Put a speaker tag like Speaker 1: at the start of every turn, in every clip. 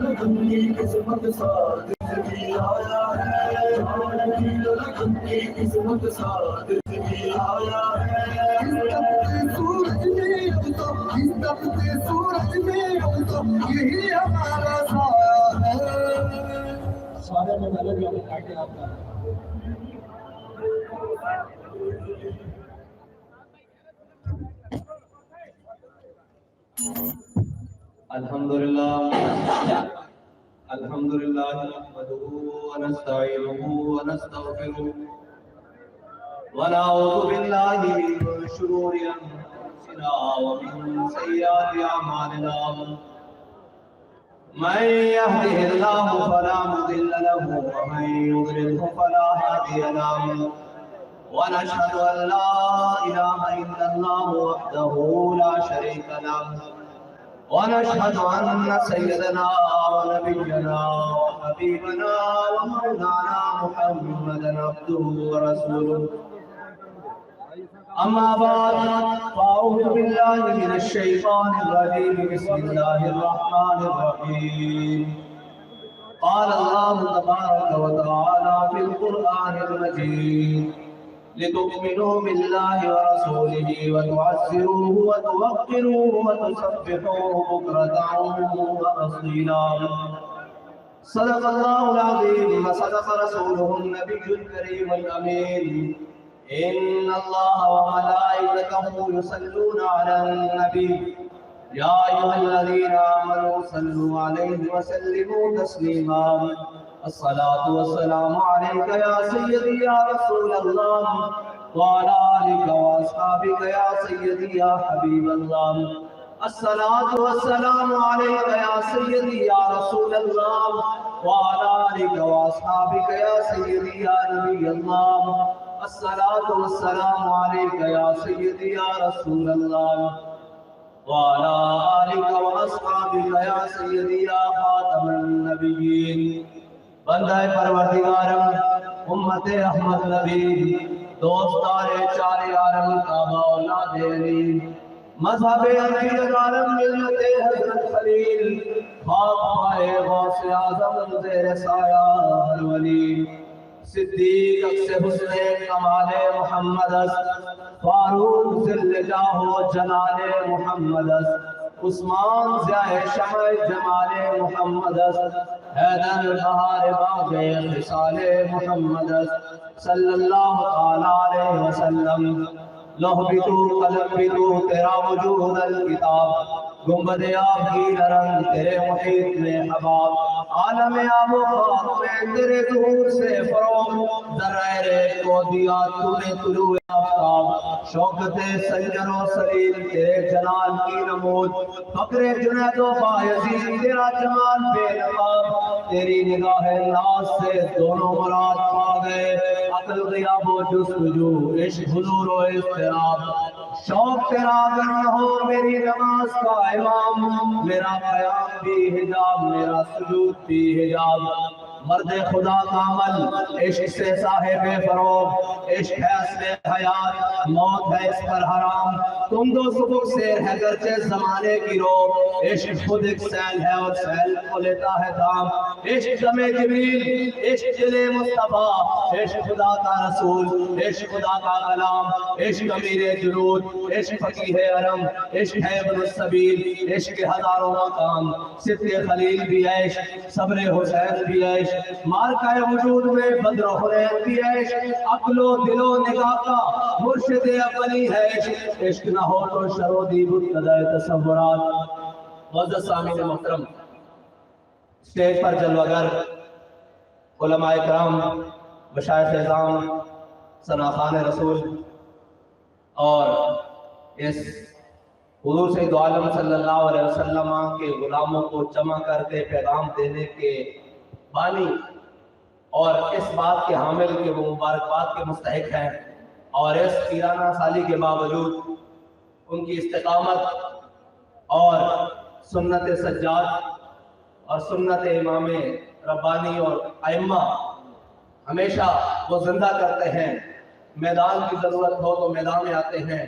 Speaker 1: کی قسمت ساتھ بھی آیا ہے، کی قسمت ساتھ بھی آیا ہے۔ سورج میں اب تو اس تپتے سورج میں اب تو یہی ہمارا سایہ ہے۔ سارے میں الگ الگ کاٹے آتا ہے۔
Speaker 2: الحمدللہ نحمده ونستعینه ونستغفره ونعوذ باللہ من شرور انفسنا ومن سیئات اعمالنا من يهده الله فلا مضل له ومن يضلله فلا هادي له ونشهد ان لا اله الا الله وحده لا شريك له ونشهد أن سيدنا ونبينا وحبيبنا ومولانا محمدا عبده ورسوله أما بعد فأعوذ بالله من الشيطان الرجيم بسم الله الرحمن الرحيم قال الله تبارك وتعالى في القرآن المجيد لتؤمنوا بالله ورسوله وتعزروه وتوقروه وتسبحوه بكرة وأصيلا صدق الله العظيم وصدق رسوله النبي الكريم الأمين إن الله وملائكته يصلون على النبي يا أيها الذين آمنوا صلوا عليه وسلموا تسليما الصلاة والسلام عليك يا سيدي يا رسول الله وعلى آلك وأصحابك يا سيدي يا حبيب الله الصلاة والسلام عليك يا سيدي يا رسول الله وعلى آلك وأصحابك يا سيدي يا نبي الله الصلاة والسلام عليك يا سيدي يا رسول الله وعلى آلك وأصحابك يا سيدي يا خاتم النبيين بندہ پروردگارم امت احمد نبی دوستار چار عالم کعبہ اولاد علی مذہب عقیدت عالم ملت حضرت خلیل خاک پائے غوث اعظم زیر سایہ ہر ولی صدیق اکس حسن کمال محمد فاروق ذل جاہ و جلال محمد عثمان ضیاء شمع جمال محمد حیدر بہار باغ خصال محمد صلی اللہ علیہ وسلم لوح بھی تو قلم بھی تو تیرا وجود الکتاب گنبد آب کی نرم تیرے محیط میں حباب عالم آب و خاک میں تیرے ظہور سے فروغ ذرائر کو دیا تو نے طلوع آفتاب شوکت سنجر و سلیل تیرے جلال کی نمود فقر جنید و بایزید تیرا جمال بے نقاب تیری نگاہ ناز سے دونوں مراد پا گئے عقل غیاب و جستجو عشق حضور و اضطراب شوق تیرا اگر نہ ہو میری نماز کا امام میرا قیام بھی حجاب میرا سجود بھی حجاب مرد خدا کا عمل عشق سے صاحب فروغ عشق ہے اصل حیات موت ہے اس پر حرام تم دو سبک سے ہے گرچہ زمانے کی رو عشق خود ایک سیل ہے اور سیل کو لیتا ہے دام عشق دم جبریل عشق دل مصطفیٰ عشق خدا کا رسول عشق خدا کا کلام عشق امیر جنود عشق فقیہ حرم عشق ہے ابن السبیل عشق ہزاروں مقام صدق خلیل بھی عشق صبر حسین بھی عشق مارکہ وجود میں بدر و حنین بھی عشق عقل و دل و نگاہ کا مرشد اولی ہے عشق نہ ہو تو شرودی بتدائے تصورات معزز سامعین محترم اسٹیج پر جلوگر علماء کرام مشائخ اعظام ثناخان رسول اور اس حضور سید عالم صلی اللہ علیہ وسلم کے غلاموں کو جمع کر کے پیغام دینے کے بانی اور اس بات کے حامل کے وہ مبارکباد کے مستحق ہیں اور اس پیرانہ سالی کے باوجود ان کی استقامت اور سنت سجاد اور سنت امام ربانی اور ائمہ ہمیشہ وہ زندہ کرتے ہیں میدان کی ضرورت ہو تو میدان میں آتے ہیں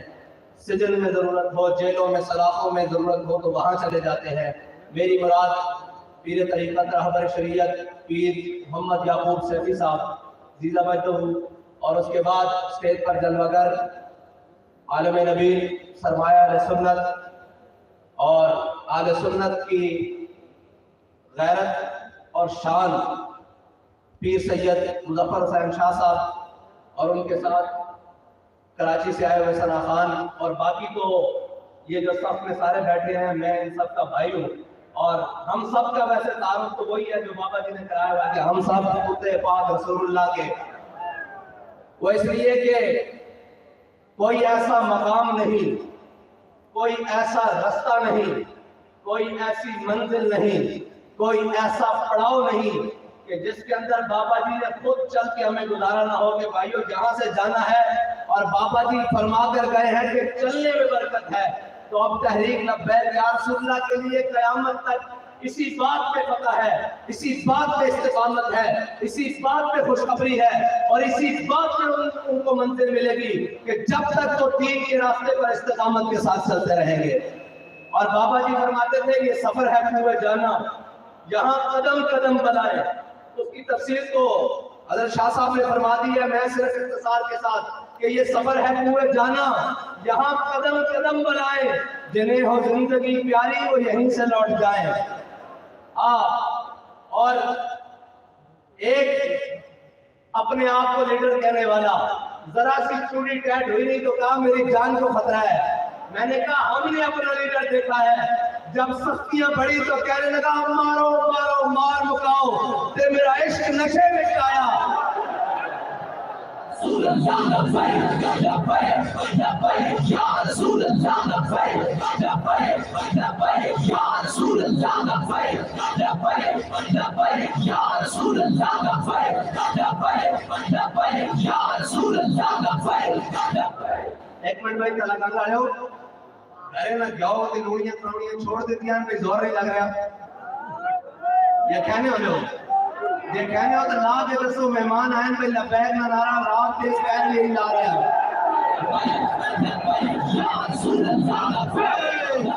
Speaker 2: سجن میں ضرورت ہو جیلوں میں سلاخوں میں ضرورت ہو تو وہاں چلے جاتے ہیں میری مراد پیر طریقت رہبر شریعت پیر محمد یعقوب سیفی صاحب زیزہ مجدہ، اور اس کے بعد اسٹیج پر جلوگر عالم نبی سرمایہ اہل سنت اور اہل سنت کی غیرت اور شان پیر سید مظفر حسین شاہ صاحب، اور ان کے ساتھ کراچی سے آئے ہوئے ثنا خان، اور باقی تو یہ جو صف میں سارے بیٹھے ہیں میں ان سب کا بھائی ہوں، اور ہم سب کا ویسے تعارف تو وہی ہے جو بابا جی نے کرایا ہوا ہے کہ ہم سب پوتے پاک رسول اللہ کے، وہ اس لیے کہ کوئی ایسا مقام نہیں، کوئی ایسا رستہ نہیں، کوئی ایسی منزل نہیں، کوئی ایسا پڑاؤ نہیں کہ جس کے اندر بابا جی نے خود چل کے ہمیں گزارا نہ ہو کہ بھائیو جہاں سے جانا ہے، اور بابا جی فرما کر گئے ہیں کہ چلنے میں برکت ہے، تو اب تحریک لبیک یا رسول اللہ کے لیے قیامت تک اسی بات پہ پتہ ہے، اسی بات پہ استقامت ہے، اسی بات پہ خوشخبری ہے، اور اسی بات پہ ان کو منزل ملے گی کہ جب تک وہ دین کے راستے پر استقامت کے ساتھ چلتے رہیں گے۔ اور بابا جی فرماتے تھے یہ سفر ہے کوہ جانا، یہاں قدم قدم بلائے، اس کی تفسیر تو حضرت شاہ صاحب نے فرما دی ہے، میں صرف اختصار کے ساتھ کہ یہ سفر ہے کوہ جانا، یہاں قدم قدم بلائے، جنہیں ہو زندگی پیاری وہ یہیں سے لوٹ جائیں۔ اور ایک اپنے آپ کو لیڈر کہنے والا، ذرا سی چوڑی ٹیٹ ہوئی نہیں تو کہا میری جان کو خطرہ ہے۔ میں نے کہا ہم نے اپنا لیڈر دیکھا ہے، جب سختیاں بڑھی تو کہنے لگا مارو مارو مار مکاؤ تے میرا عشق نشے میں آیا۔ رسول اللہ لبیک لبیک لبیک یا رسول اللہ لبیک لبیک لبیک یا رسول اللہ لبیک لبیک لبیک یا رسول اللہ لبیک لبیک لبیک یا رسول اللہ لبیک لبیک۔ ایک منٹ بھائی چلا کر آئے ہو، ارے نہ جاؤ تے روڑیاں تروڑیاں چھوڑ دیتی ہیں، کوئی زور نہیں لگ رہا، یہ کہنے والے ہو، یہ کہنے ہو تو لا کے دسو مہمان آئیں پہ لبیک نہ نعرہ رات تیز پہن یہی لا رہے ہیں۔ یا رسول اللہ لبیک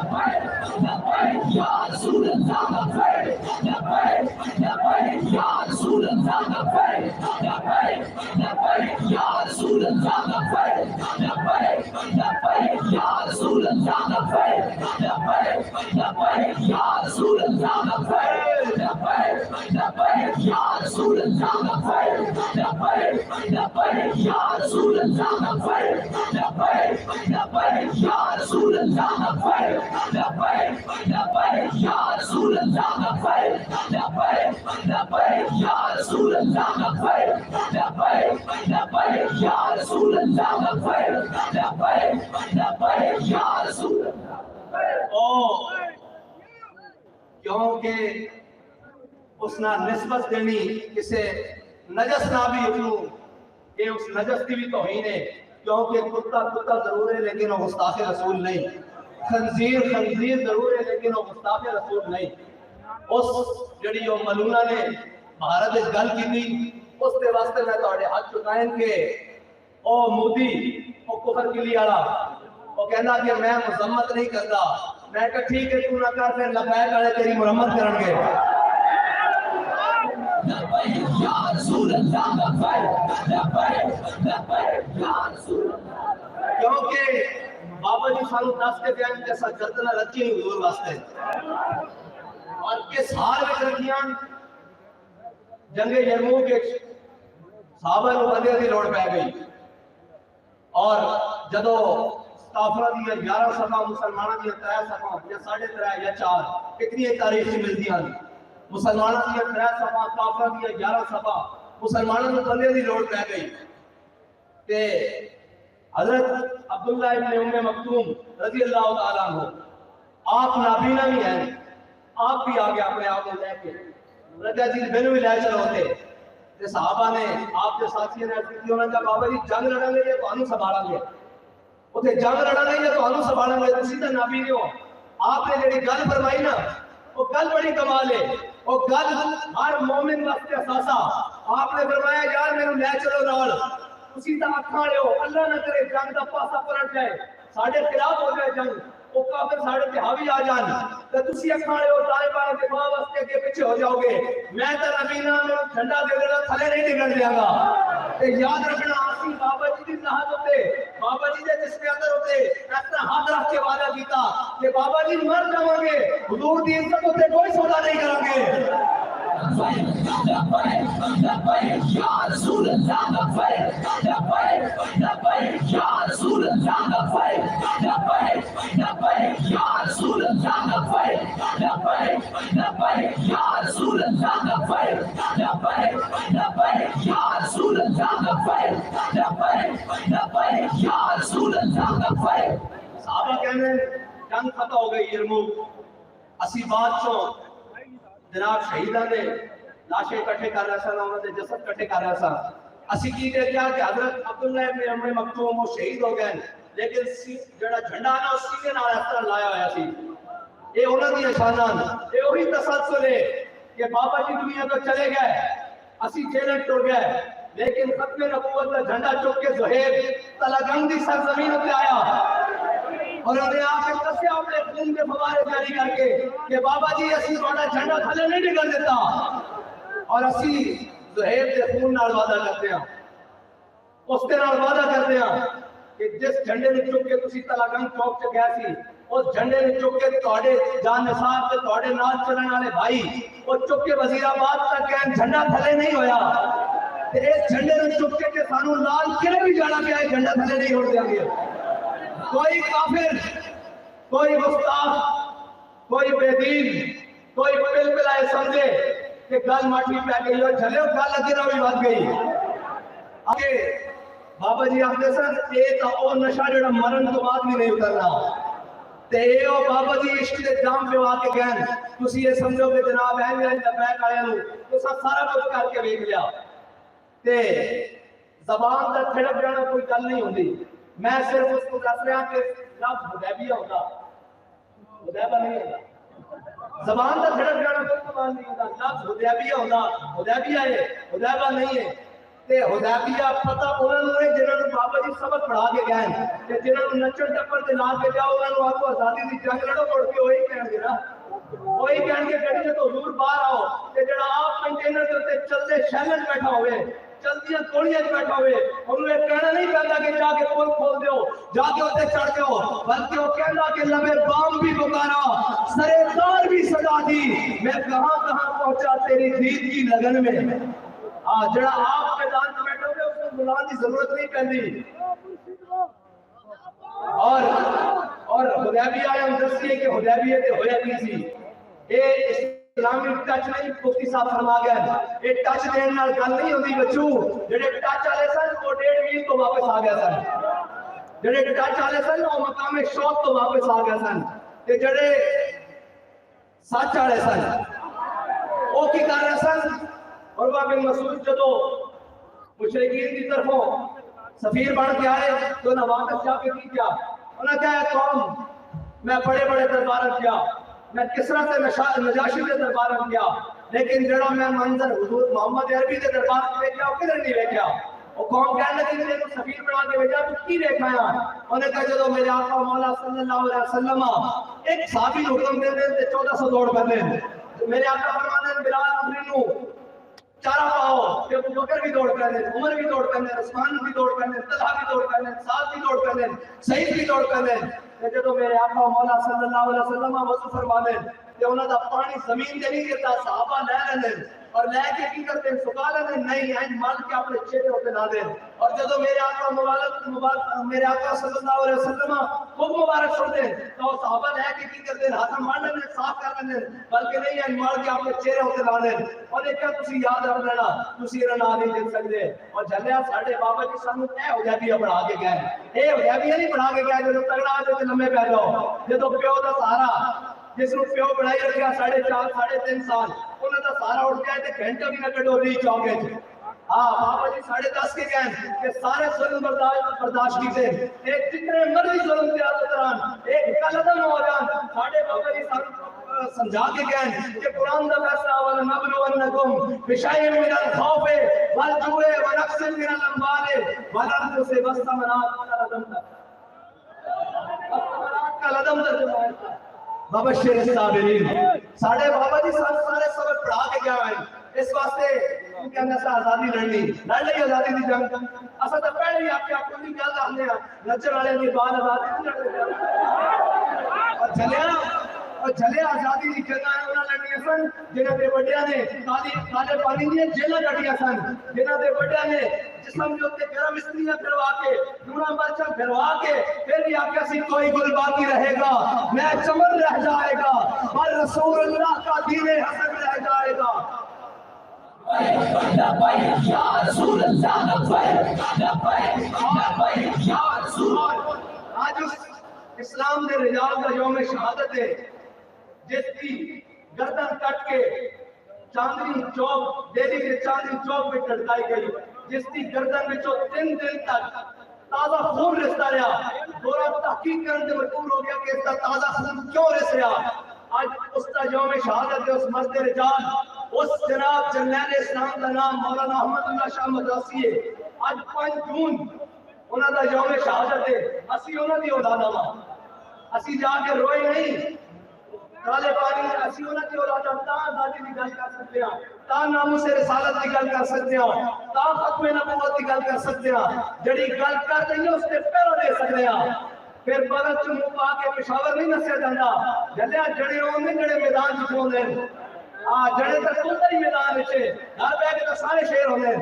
Speaker 2: لبیک یا رسول اللہ لبیک لبیک لبیک یا رسول اللہ لبیک لبیک لبیک یا رسول اللہ لبیک لبیک لبیک یا رسول اللہ لبیک لبیک لبیک یا رسول اللہ لبیک لبیک لبیک یا رسول اللہ لبیک لبیک لبیک یا رسول اللہ لبیک لبیک لبیک یا رسول اللہ لبیک لبیک لبیک یا رسول اللہ لبیک لبیک لبیک یا رسول اللہ لبیک لبیک لبیک یا رسول اللہ لبیک لبیک لبیک یا رسول اللہ۔ کیونکہ اس نہ نسبت دینی کسے نجس نہ بھی اتنو، کہ اس نجس کی بھی توہین ہے، کیونکہ کتا کتا ضرور ہے لیکن وہ گستاخ رسول نہیں، خنزیر خنزیر ضرور ہے لیکن وہ گستاخ رسول نہیں۔ اس جڑی وہ ملونہ نے بھارت اس گل کی تھی، اس کے واسطے میں توڑے ہاتھ چکائیں کہ او مودی او کفر کے لیے آڑا، وہ کہنا کہ میں مذمت نہیں کرتا، میں کہا ٹھیک ہے تو نہ کر، پھر لبیک آڑے تیری مرمت کرن گے۔ یا رسول اللہ لبیک لبیک لبیک یا رسول اللہ، کیونکہ بابا جی سانو دس کے بیان جیسا جردنا رکھی حضور واسطے، اور کس حال میں رکھیاں جنگ یرموک کے صحابہ نو بندے دی لوڑ پہ گئی، اور جدو کافرہ دی 11 صفحہ مسلمانہ دی 3 صفحہ یا 3.5 یا 4 کتنی تاریخ سے ملتی ہیں، مسلمانہ دی 3 صفحہ کافرہ دی 11 صفحہ مسلمانہ نو بندے دی لوڑ پہ گئی، کہ حضرت عبداللہ ابن ام مکتوم رضی اللہ تعالیٰ عنہ آپ نابینا بھی ہیں، آپ بھی آگے اپنے آپ کو لے کے رجا جی بینو بھی لے چلو ہوتے، کہ صحابہ نے آپ کے ساتھی نے ایسی انہوں نے کہا بابا جی جنگ لڑا گے یہ تو آنو سبھاڑا گے، اتنے جنگ لڑا گے یہ تو آنو سبھاڑا گے، تو سیدھا نابی نہیں ہو، آپ نے جڑی گل فرمائی نا وہ گل بڑی کمال ہے، وہ گل ہر مومن وقت احساسا، آپ نے فرمایا یار میرے لے چلو نال، اسی طرح کھاڑے ہو، اللہ نہ کرے جنگ دا پاسا پلٹ جائے، ساڑھے خلاف ہو جائے جنگ، وہ کافر ساڑھے تے حاوی آ جان تے تسی اکھانے ہو طالبان کے دفاع واسطے اگے پیچھے ہو جاؤ گے، میں تے نبی نام جھنڈا دے دینا تھلے نہیں نکل دیا گا۔ تے یاد رکھنا اسی بابا جی دی نہاد ہوتے، بابا جی دے جسم اندر ہوتے اس طرح ہاتھ رکھ کے وعدہ کیتا کہ بابا جی مر جاؤں گے، حضور دی عزت ہوتے کوئی سودا نہیں کریں گے۔ یا رسول اللہ لبیک لبیک لبیک یا رسول اللہ لبیک لبیک لبیک یا رسول اللہ لبیک لبیک لبیک یا رسول اللہ لبیک لبیک لبیک یا رسول اللہ لبیک لبیک لبیک یا رسول اللہ لبیک۔ صحابہ کہنے جنگ ختم ہو گئی یرموک، اسی بات چوں جناب شہیداں نے لاشیں اکٹھے کر رہا سا، انہوں نے جسد اکٹھے کر رہا سا۔ اسی کی دیکھا کہ حضرت عبداللہ ابن عمر مکتوم وہ شہید ہو گئے، لیکن جڑا جھنڈا نا اس سینے نال اس طرح لایا ہوا سی۔ یہ انہوں دی نشاناں، یہ وہی تسلسل ہے کہ بابا جی دنیا تو چلے گئے، اسی جیلیں ٹر گئے، لیکن ختم نبوت کا جھنڈا چک کے زہیب تلگنگ دی سرزمین تے آیا اور انہوں نے آپ کے کسے اپنے خون کے فوارے جاری کر کے کہ بابا جی اسی تہاڈا جھنڈا تھلے نہیں نکل دیتا، اور اسی زہیب دے خون نال وعدہ کرتے ہیں، اس کے نال وعدہ کرتے ہیں کہ جس جھنڈے نے چک کے تسی تلگنگ چوک سے گئے سی، اس جھنڈے نے چک کے تہاڈے جان نثار تے تہاڈے نال چلن والے بھائی وہ چک کے وزیر آباد تک گئے، جھنڈا تھلے نہیں ہویا۔ تے اس جھنڈے نے چک کے کہ سانو لال قلعے بھی جانا پیا، جھنڈا تھلے نہیں ہوڑ دیا گیا۔ کوئی کافر، کوئی گستاخ، کوئی بے دین، کوئی پل پلائے سمجھے کہ گل ماٹھی پہ گئی اور جھلے گل اگے نہ بھی بات گئی۔ آگے بابا جی آخر سن اے تا او نشہ جڑا مرن تو بعد بھی نہیں اترنا، تے اے او بابا جی عشق دے جام پہ آ کے گئے، تسی یہ سمجھو کہ جناب ہے میں لبیک آیا ہوں تو سارا کچھ کر کے دیکھ لیا، تے زبان دا تھڑک جانا کوئی گل نہیں ہوندی۔ میں صرف اس کو دس رہا کہ لفظ حدیبیہ ہوتا، حدیبہ نہیں ہوتا، زبان دا تھڑک جانا کوئی زبان نہیں ہوتا، لفظ حدیبیہ ہوتا، حدیبیہ ہے، حدیبہ نہیں ہے۔ تے حدیبیہ پتہ انہوں نے جنہوں نے بابا جی سبق پڑھا کے گئے کہ جنہوں نے نچن ٹپر تے لا کے جاؤ انہوں نے آپ کو آزادی دی جنگ لڑو پڑھ کے وہی کہیں گے نا، وہی کہیں گے کہ تو حضور باہر آؤ کہ جڑا آپ کنٹینر کے اوپر چلتے شہر بیٹھا ہوئے، چلدیاں توڑیاں بیٹھا ہوئے، انہوں نے کہنا نہیں پہنتا کہ جا کے پول کھول دیو، جا کے ہوتے چڑھ دیو، بلکہ وہ کہنا کہ لبے بام بھی پکارا، سرے دار بھی سجا دی، میں کہاں کہاں پہنچا تیری دید کی لگن میں۔ جڑا آپ میدان میں بیٹھو گے اس کو بلان کی ضرورت نہیں پہنی۔ اور حدیبیہ آیا ہم دسیے کہ حدیبیہ تے ہویا کی سی، اے اسلامی ٹچ نہیں مفتی صاحب فرما گئے، اے ٹچ دین نال گل نہیں ہوندی بچو، جڑے ٹچ والے سن وہ 1.5 میل تو واپس آ گئے سن، جڑے ٹچ والے سن وہ مقام شوق تو واپس آ گئے سن، تے جڑے سچ والے سن وہ کی کر رہے سن۔ عروہ بن مسعود جدو مشرکین کی طرفوں سفیر بن کے آئے تو انہوں نے واپس جا کے کی کیا، انہوں نے کہا قوم میں بڑے بڑے دربار کیا، میں کسرا سے نجاشی کے دربار کیا، لیکن جڑا میں منظر حضور محمد عربی کے دربار میں کیا وہ کدھر نہیں دیکھا۔ وہ قوم کہنے لگی کہ تو سفیر بنا کے بھیجا تو کی دیکھا ہے؟ انہوں نے کہا جدو میرے آقا مولا صلی اللہ علیہ وسلم ایک صحابی حکم دے دے 1400 دوڑ کر دیں، میرے آقا فرماتے ہیں بلال مدرینو چارہ پاؤ کہ ابو بکر بھی دوڑ کر دیں، عمر بھی دوڑ کر دیں، عثمان بھی دوڑ کر دیں، طلحہ بھی دوڑ کر دیں، سعد بھی دوڑ کر دیں، سعید بھی دوڑ کر دیں۔ جدو میرے آقا مولا صلی اللہ علیہ وسلم وضو فرما دیں کہ انہوں دا پانی زمین تے نہیں گرتا، صحابہ لے لیندے اور لے کے کی کرتے ہیں سکا لیندے، نہیں ہیں مال کے اپنے چہرے ہوتے نہ دیں۔ اور جدو میرے آقا میرے آقا صلی اللہ علیہ وسلم خوب مبارک چھوڑتے ہیں تو صحابہ لے کے کی کرتے ہیں ہاتھ مار لیندے صاف کر لیندے، بلکہ نہیں ہیں مال کے اپنے چہرے ہوتے نہ دیں۔ اور ایک تسی یاد رکھ لینا تسی رنا نہیں جل سکتے۔ اور جھلیا ساڈے بابا جی سانو اے حدیبیہ پڑھا کے گئے، اے حدیبیہ نہیں پڑھا کے گئے جو تگڑا آ تے لمبے پہ جاؤ، جدو پیو دا سہارا جس نے پیو بڑھائی رکھا 4.5 3.5 سال انہوں نے سارا اٹھ گیا تے گھنٹہ بھی نہ کڈو نہیں چوکے تھے۔ بابا جی 10.5 کے گئے کہ سارے ظلم برداشت کیتے، ایک جتنے مرضی ظلم کے آتے دران ایک قلدم ہو جان، ساڑھے بابا جی سمجھا کے گئے کہ قرآن دا فیصلہ وَلَنَبْلُوَنَّكُمْ بِشَيْءٍ مِّنَ الْخَوْفِ وَالْجُوعِ وَنَقْصٍ مِّنَ الْأَمْوَالِ وَالْأَنفُسِ وَالثَّمَرَاتِ قدم ترجمہ ہے بابشر الصابرین ساڑھے بابا جی سارے سبق پڑھا کے کیا ہیں اس واسطے کیونکہ ہم ایسا آزادی لڑنی لڑ لئی آزادی دی جنگ اصلا تو پہلے ہی آپ کے آپ کو نہیں کہا ہم نے نچر والے کی بال آزادی نہیں لڑ اور جھلیا آزادی دی جنگ ہے انہاں لڑنی سن جنہاں دے بڑیاں نے کالے پانی دی جیلاں کٹیاں سن جنہاں دے بڑیاں نے جسم کے اوپر گرم استریاں پھروا کے لونا مرچا پھروا کے پھر بھی آپ کیسی کوئی گل باقی رہے گا میں چمن رہ جائے گا اور رسول اللہ کا دین حسن رہ جائے گا
Speaker 1: یا رسول اللہ یا رسول
Speaker 2: آج اسلام دے رجال کا یوم شہادت ہے جس کی گردن کٹ کے چاندنی چوک دہلی کے چاندنی چوک پہ لٹکائی گئی جس کی گردن میں 3 دن تک تازہ خون رستا رہا دورہ تحقیق کرنے سے مجبور ہو گیا کہ اس کا تازہ خون کیوں رس رہا آج اس کا یوم شہادت ہے اس مسجد رجال اس جناب جنرل اسلام کا نام مولانا احمد اللہ شاہ مدرسی ہے آج 5 جون انہوں کا یوم شہادت ہے اسی انہوں کی اولاد ہوا اسی جا کے روئے نہیں کالے پانی اسی انہوں کی اولاد تا آزادی کی گل کر سکتے ہیں تا ناموس رسالت کی گل کر سکتے ہیں تا ختم نبوت کی گل کر سکتے ہیں جڑی گل کر رہی ہے اس کے پیروں دے سکتے ہیں پھر بغل چ منہ پا کے پشاور نہیں نسیا جاتا جلیا جڑے ہونے جڑے میدان چ کھوندے جڑے تک کھلتے ہی میدان وچ گھر بیٹھ کے سارے شیر ہوندے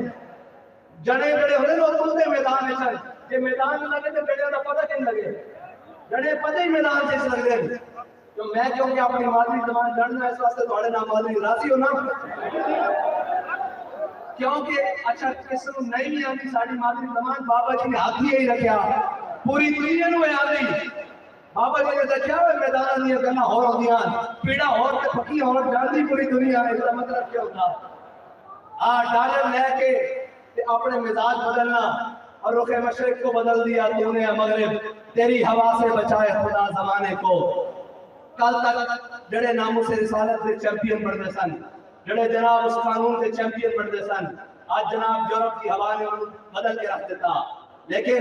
Speaker 2: جڑے جڑے ہوندے وہ کھلتے میدان وچ کہ میدان میں لگے تو جڑے دا پتہ کیں لگے جڑے پتہ ہی میدان وچ لگے تو میں کیونکہ اپنی مادری زبان جاننا اس واسطے تھوڑے نام مادری راضی ہونا کیونکہ اچھا کس کو نہیں بھی آتی ساری مادری زبان بابا جی نے ہاتھ ہی رکھا پوری دنیا نو یاد نہیں بابا جی نے دیکھا ہوئے میدان دیا گلا ہور ہوندیاں پیڑا ہور تے پکی ہور جانتی پوری دنیا ہے اس کا مطلب کیا ہوتا ڈالر لے کے تے اپنے مزاج بدلنا اور رخ مشرق کو بدل دیا تو نے مغرب تیری ہوا سے بچائے خدا زمانے کو کل تک جڑے ناموں سے رسالت سے چیمپئن بڑھتے سن جڑے جناب اس قانون سے چیمپئن بڑھتے سن آج جناب یورپ کی ہوا نے بدل کے رکھ دیتا لیکن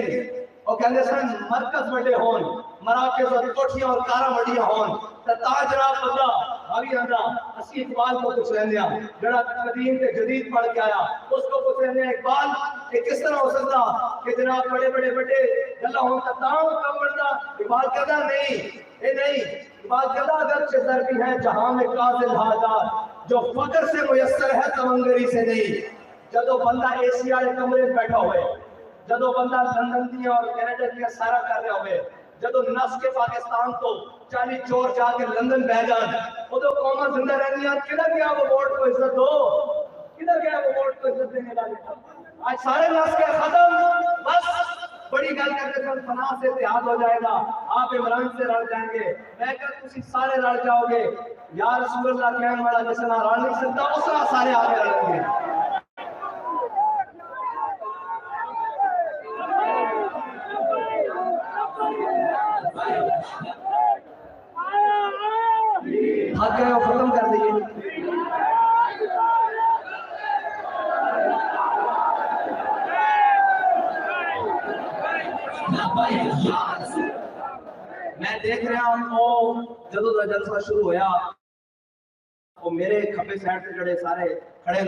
Speaker 2: وہ کہتے سن مرکز بڑے ہون مراکز اور کوٹھیاں اور کارا بڑیاں ہون تا جناب بندہ بھاگی آندہ اسی اقبال کو کچھ لیندیا جڑا قدیم کے جدید پڑھ کے آیا اس کو کچھ لیندیا اقبال کہ کس طرح ہو سکتا کہ جناب بڑے بڑے بڑے اللہ ہوں تتاؤں کم بڑھتا اقبال کہتا نہیں اقبال کہتا اگرچہ ضربی ہے جہاں میں قاتل ہزار جو فقر سے میسر ہے تمنگری سے نہیں جدو بندہ ایشیا کے کمرے میں بیٹھا ہوئے جدو بندہ لندن دیا اور کینیڈا دیا سارا کر رہے ہوئے جدو نفس کے پاکستان تو 40 چور جا کے لندن بہ جان وہ تو قومہ زندہ رہنی ہے کدھر گیا وہ ووٹ کو عزت دو کدھر گیا وہ ووٹ کو عزت دینے والے آج سارے نفس کے ختم بس بڑی گل کرتے ہیں فنا سے اتحاد ہو جائے گا آپ عمران سے رل جائیں گے میں کہتا تسی سارے رل جاؤ گے یا رسول اللہ کہنے والا جس نے رل نہیں سکتا اس طرح سارے آگے رلیں گے حق ہے وہ ختم کر دیئے میں دیکھ رہا ہوں وہ جدو دا جلسہ شروع ہویا وہ میرے کھپے سائٹ سے جڑے سارے کھڑے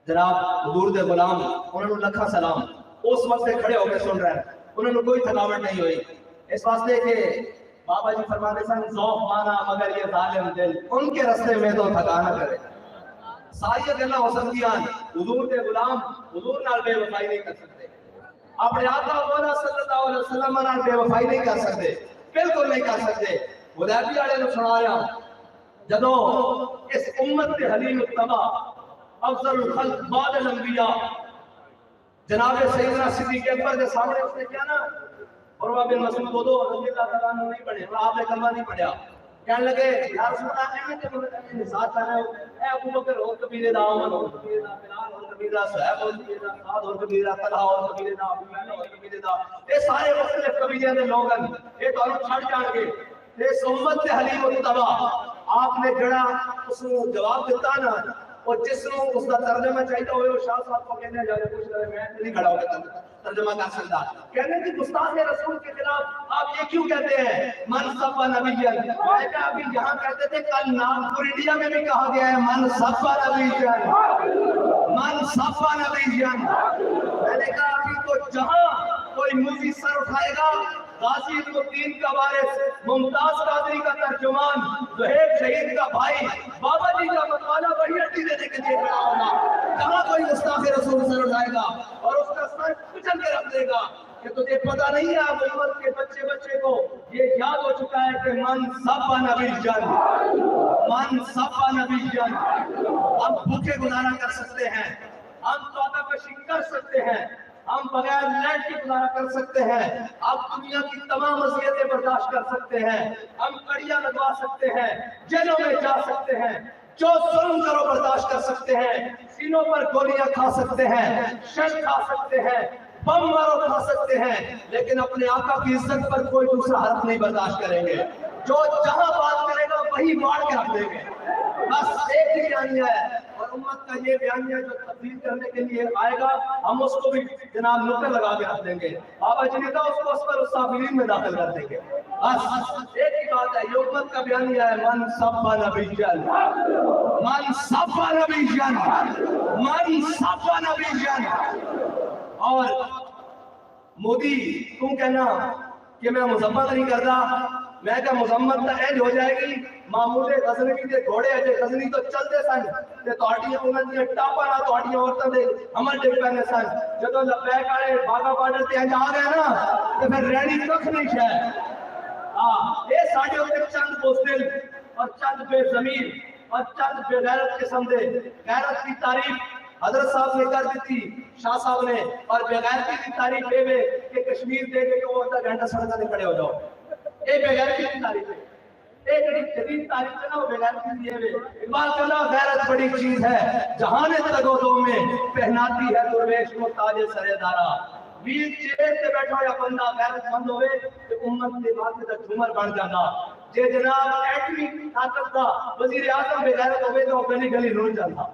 Speaker 2: جناب حضور دے غلام انہوں نے لکھا سلام اس وقت سے کھڑے ہو کے سن رہے ہیں انہوں نے کوئی تھکاوٹ نہیں ہوئی اس واسطے کہ بابا جی فرماتے سن ذوق مانا مگر یہ ظالم دل ان کے رستے میں تو تھکا نہ کرے ساری گلاں ہو سکتیاں حضور دے غلام حضور نال بے وفائی نہیں کر سکتے اپنے آقا مولا صلی اللہ علیہ وسلم نال بے وفائی نہیں کر سکتے بالکل نہیں کر سکتے حدیبیہ والے نے سنا رہا جدو اس امت کے حلیم التبا افضل الخلق بعد الانبیاء جناب سیدنا صدیق اکبر کے سامنے اس نے کیا نا عروہ بن مسعود کو دو رضی اللہ تعالیٰ عنہ نہیں پڑھے اور آپ نے کلمہ نہیں پڑھا کہنے لگے یا رسول اللہ احمد کے مدد ساتھ آنا ہے اے ابو بکر اور قبیلے دا عمر اور قبیلے دا بلال اور قبیلے دا صحیب اور قبیلے دا سعد اور قبیلے دا طلحہ اور قبیلے دا ابو بکر اور قبیلے دا یہ سارے مختلف قبیلے دے لوگ ہیں یہ تو ہم چھڑ جان گے یہ امت سے حلیم التبا آپ نے جڑا اس کو جواب دیتا نا اور جس نو اس کا ترجمہ چاہیے ہوئے وہ شاہ صاحب کو کہنے جا کے پوچھ رہے میں نہیں کھڑا ہو گیا ترجمہ کر سکتا کہنے کہ گستاخ رسول کے خلاف آپ یہ کیوں کہتے ہیں من سب نبی جن میں کہا ابھی یہاں کہتے تھے کل ناگپور انڈیا میں بھی کہا گیا ہے من سب نبی جن من سب نبی جن میں نے کہا ابھی تو جہاں کوئی موزی سر اٹھائے گا غازی الدین کا وارث ممتاز قادری کا ترجمان زہیب شہید کا بھائی بابا جی کا مطالعہ وہی ہڈی دینے کے لیے کھڑا ہوگا کہاں کوئی گستاخ رسول سر اٹھائے گا اور اس کا سر کچل کے رکھ دے گا کہ تجھے پتہ نہیں ہے محمد کے بچے کو یہ یاد ہو چکا ہے کہ من سب نبی جن من سب نبی جن ہم بھوکے گزارا کر سکتے ہیں ہم توبہ کشی کر سکتے ہیں ہم بغیر لائٹ کے گزارا کر سکتے ہیں اب دنیا کی تمام اذیتیں برداشت کر سکتے ہیں ہم کڑیاں لگوا سکتے ہیں جیلوں میں جا سکتے ہیں جو ظلم کرو برداشت کر سکتے ہیں سینوں پر گولیاں کھا سکتے ہیں شل کھا سکتے ہیں بم مارو کھا سکتے ہیں لیکن اپنے آقا کی عزت پر کوئی دوسرا حرف نہیں برداشت کریں گے جو جہاں بات کرے گا وہی مار کے رکھ دیں گے بس ایک ہی بیانیہ ہے اور امت کا یہ بیانیہ جو تبدیل کرنے کے لیے آئے گا ہم اس کو بھی جناب نقطہ لگا کے رکھ دیں گے بابا جی نے کہا اس کو اسفل السافلین میں داخل کر دیں گے بس ایک ہی بات ہے یہ امت کا بیانیہ ہے من سب نبی جن من سب نبی جن من سب نبی جن اور مودی تم کہنا کہ میں مذمت نہیں کرتا میں کہ مذمت تا اینج ہو جائے گی محمود غزنوی دے گھوڑے اجے غزنی تو چلتے سن تے تہاڈیاں انہاں دی ٹاپا نال تہاڈیاں عورتاں دے عمل ڈگ پینے سن جدوں لبیک والے باغا بارڈر تے انج آ گئے نا تے پھر رہنی ککھ نہیں شے اے ساڈے اوتے چند بوزدل اور چند بے ضمیر اور چند بے غیرت قسم دے غیرت کی تعریف حضرت صاحب نے کر دی تھی شاہ صاحب نے اور بے غیرتی کی تعریف اے وے کہ کشمیر دے کے وہ آدھا گھنٹہ سڑک تے کھڑے ہو جاؤ اے بے غیرتی کی تعریف ہے اے جڑی جدید تعریف ہے نا وہ بے غیرتی دی ہے اقبال کہنا غیرت بڑی چیز ہے جہان تگودوں میں پہناتی ہے درویش کو تاج سر دارا ویل چیئر تے بیٹھا ہوا بندہ غیرت مند ہوئے تے امت دے بات دا جھومر بن جاتا جے جناب ایٹمی طاقت دا وزیر اعظم بے غیرت ہوئے تو گلی گلی رول جاتا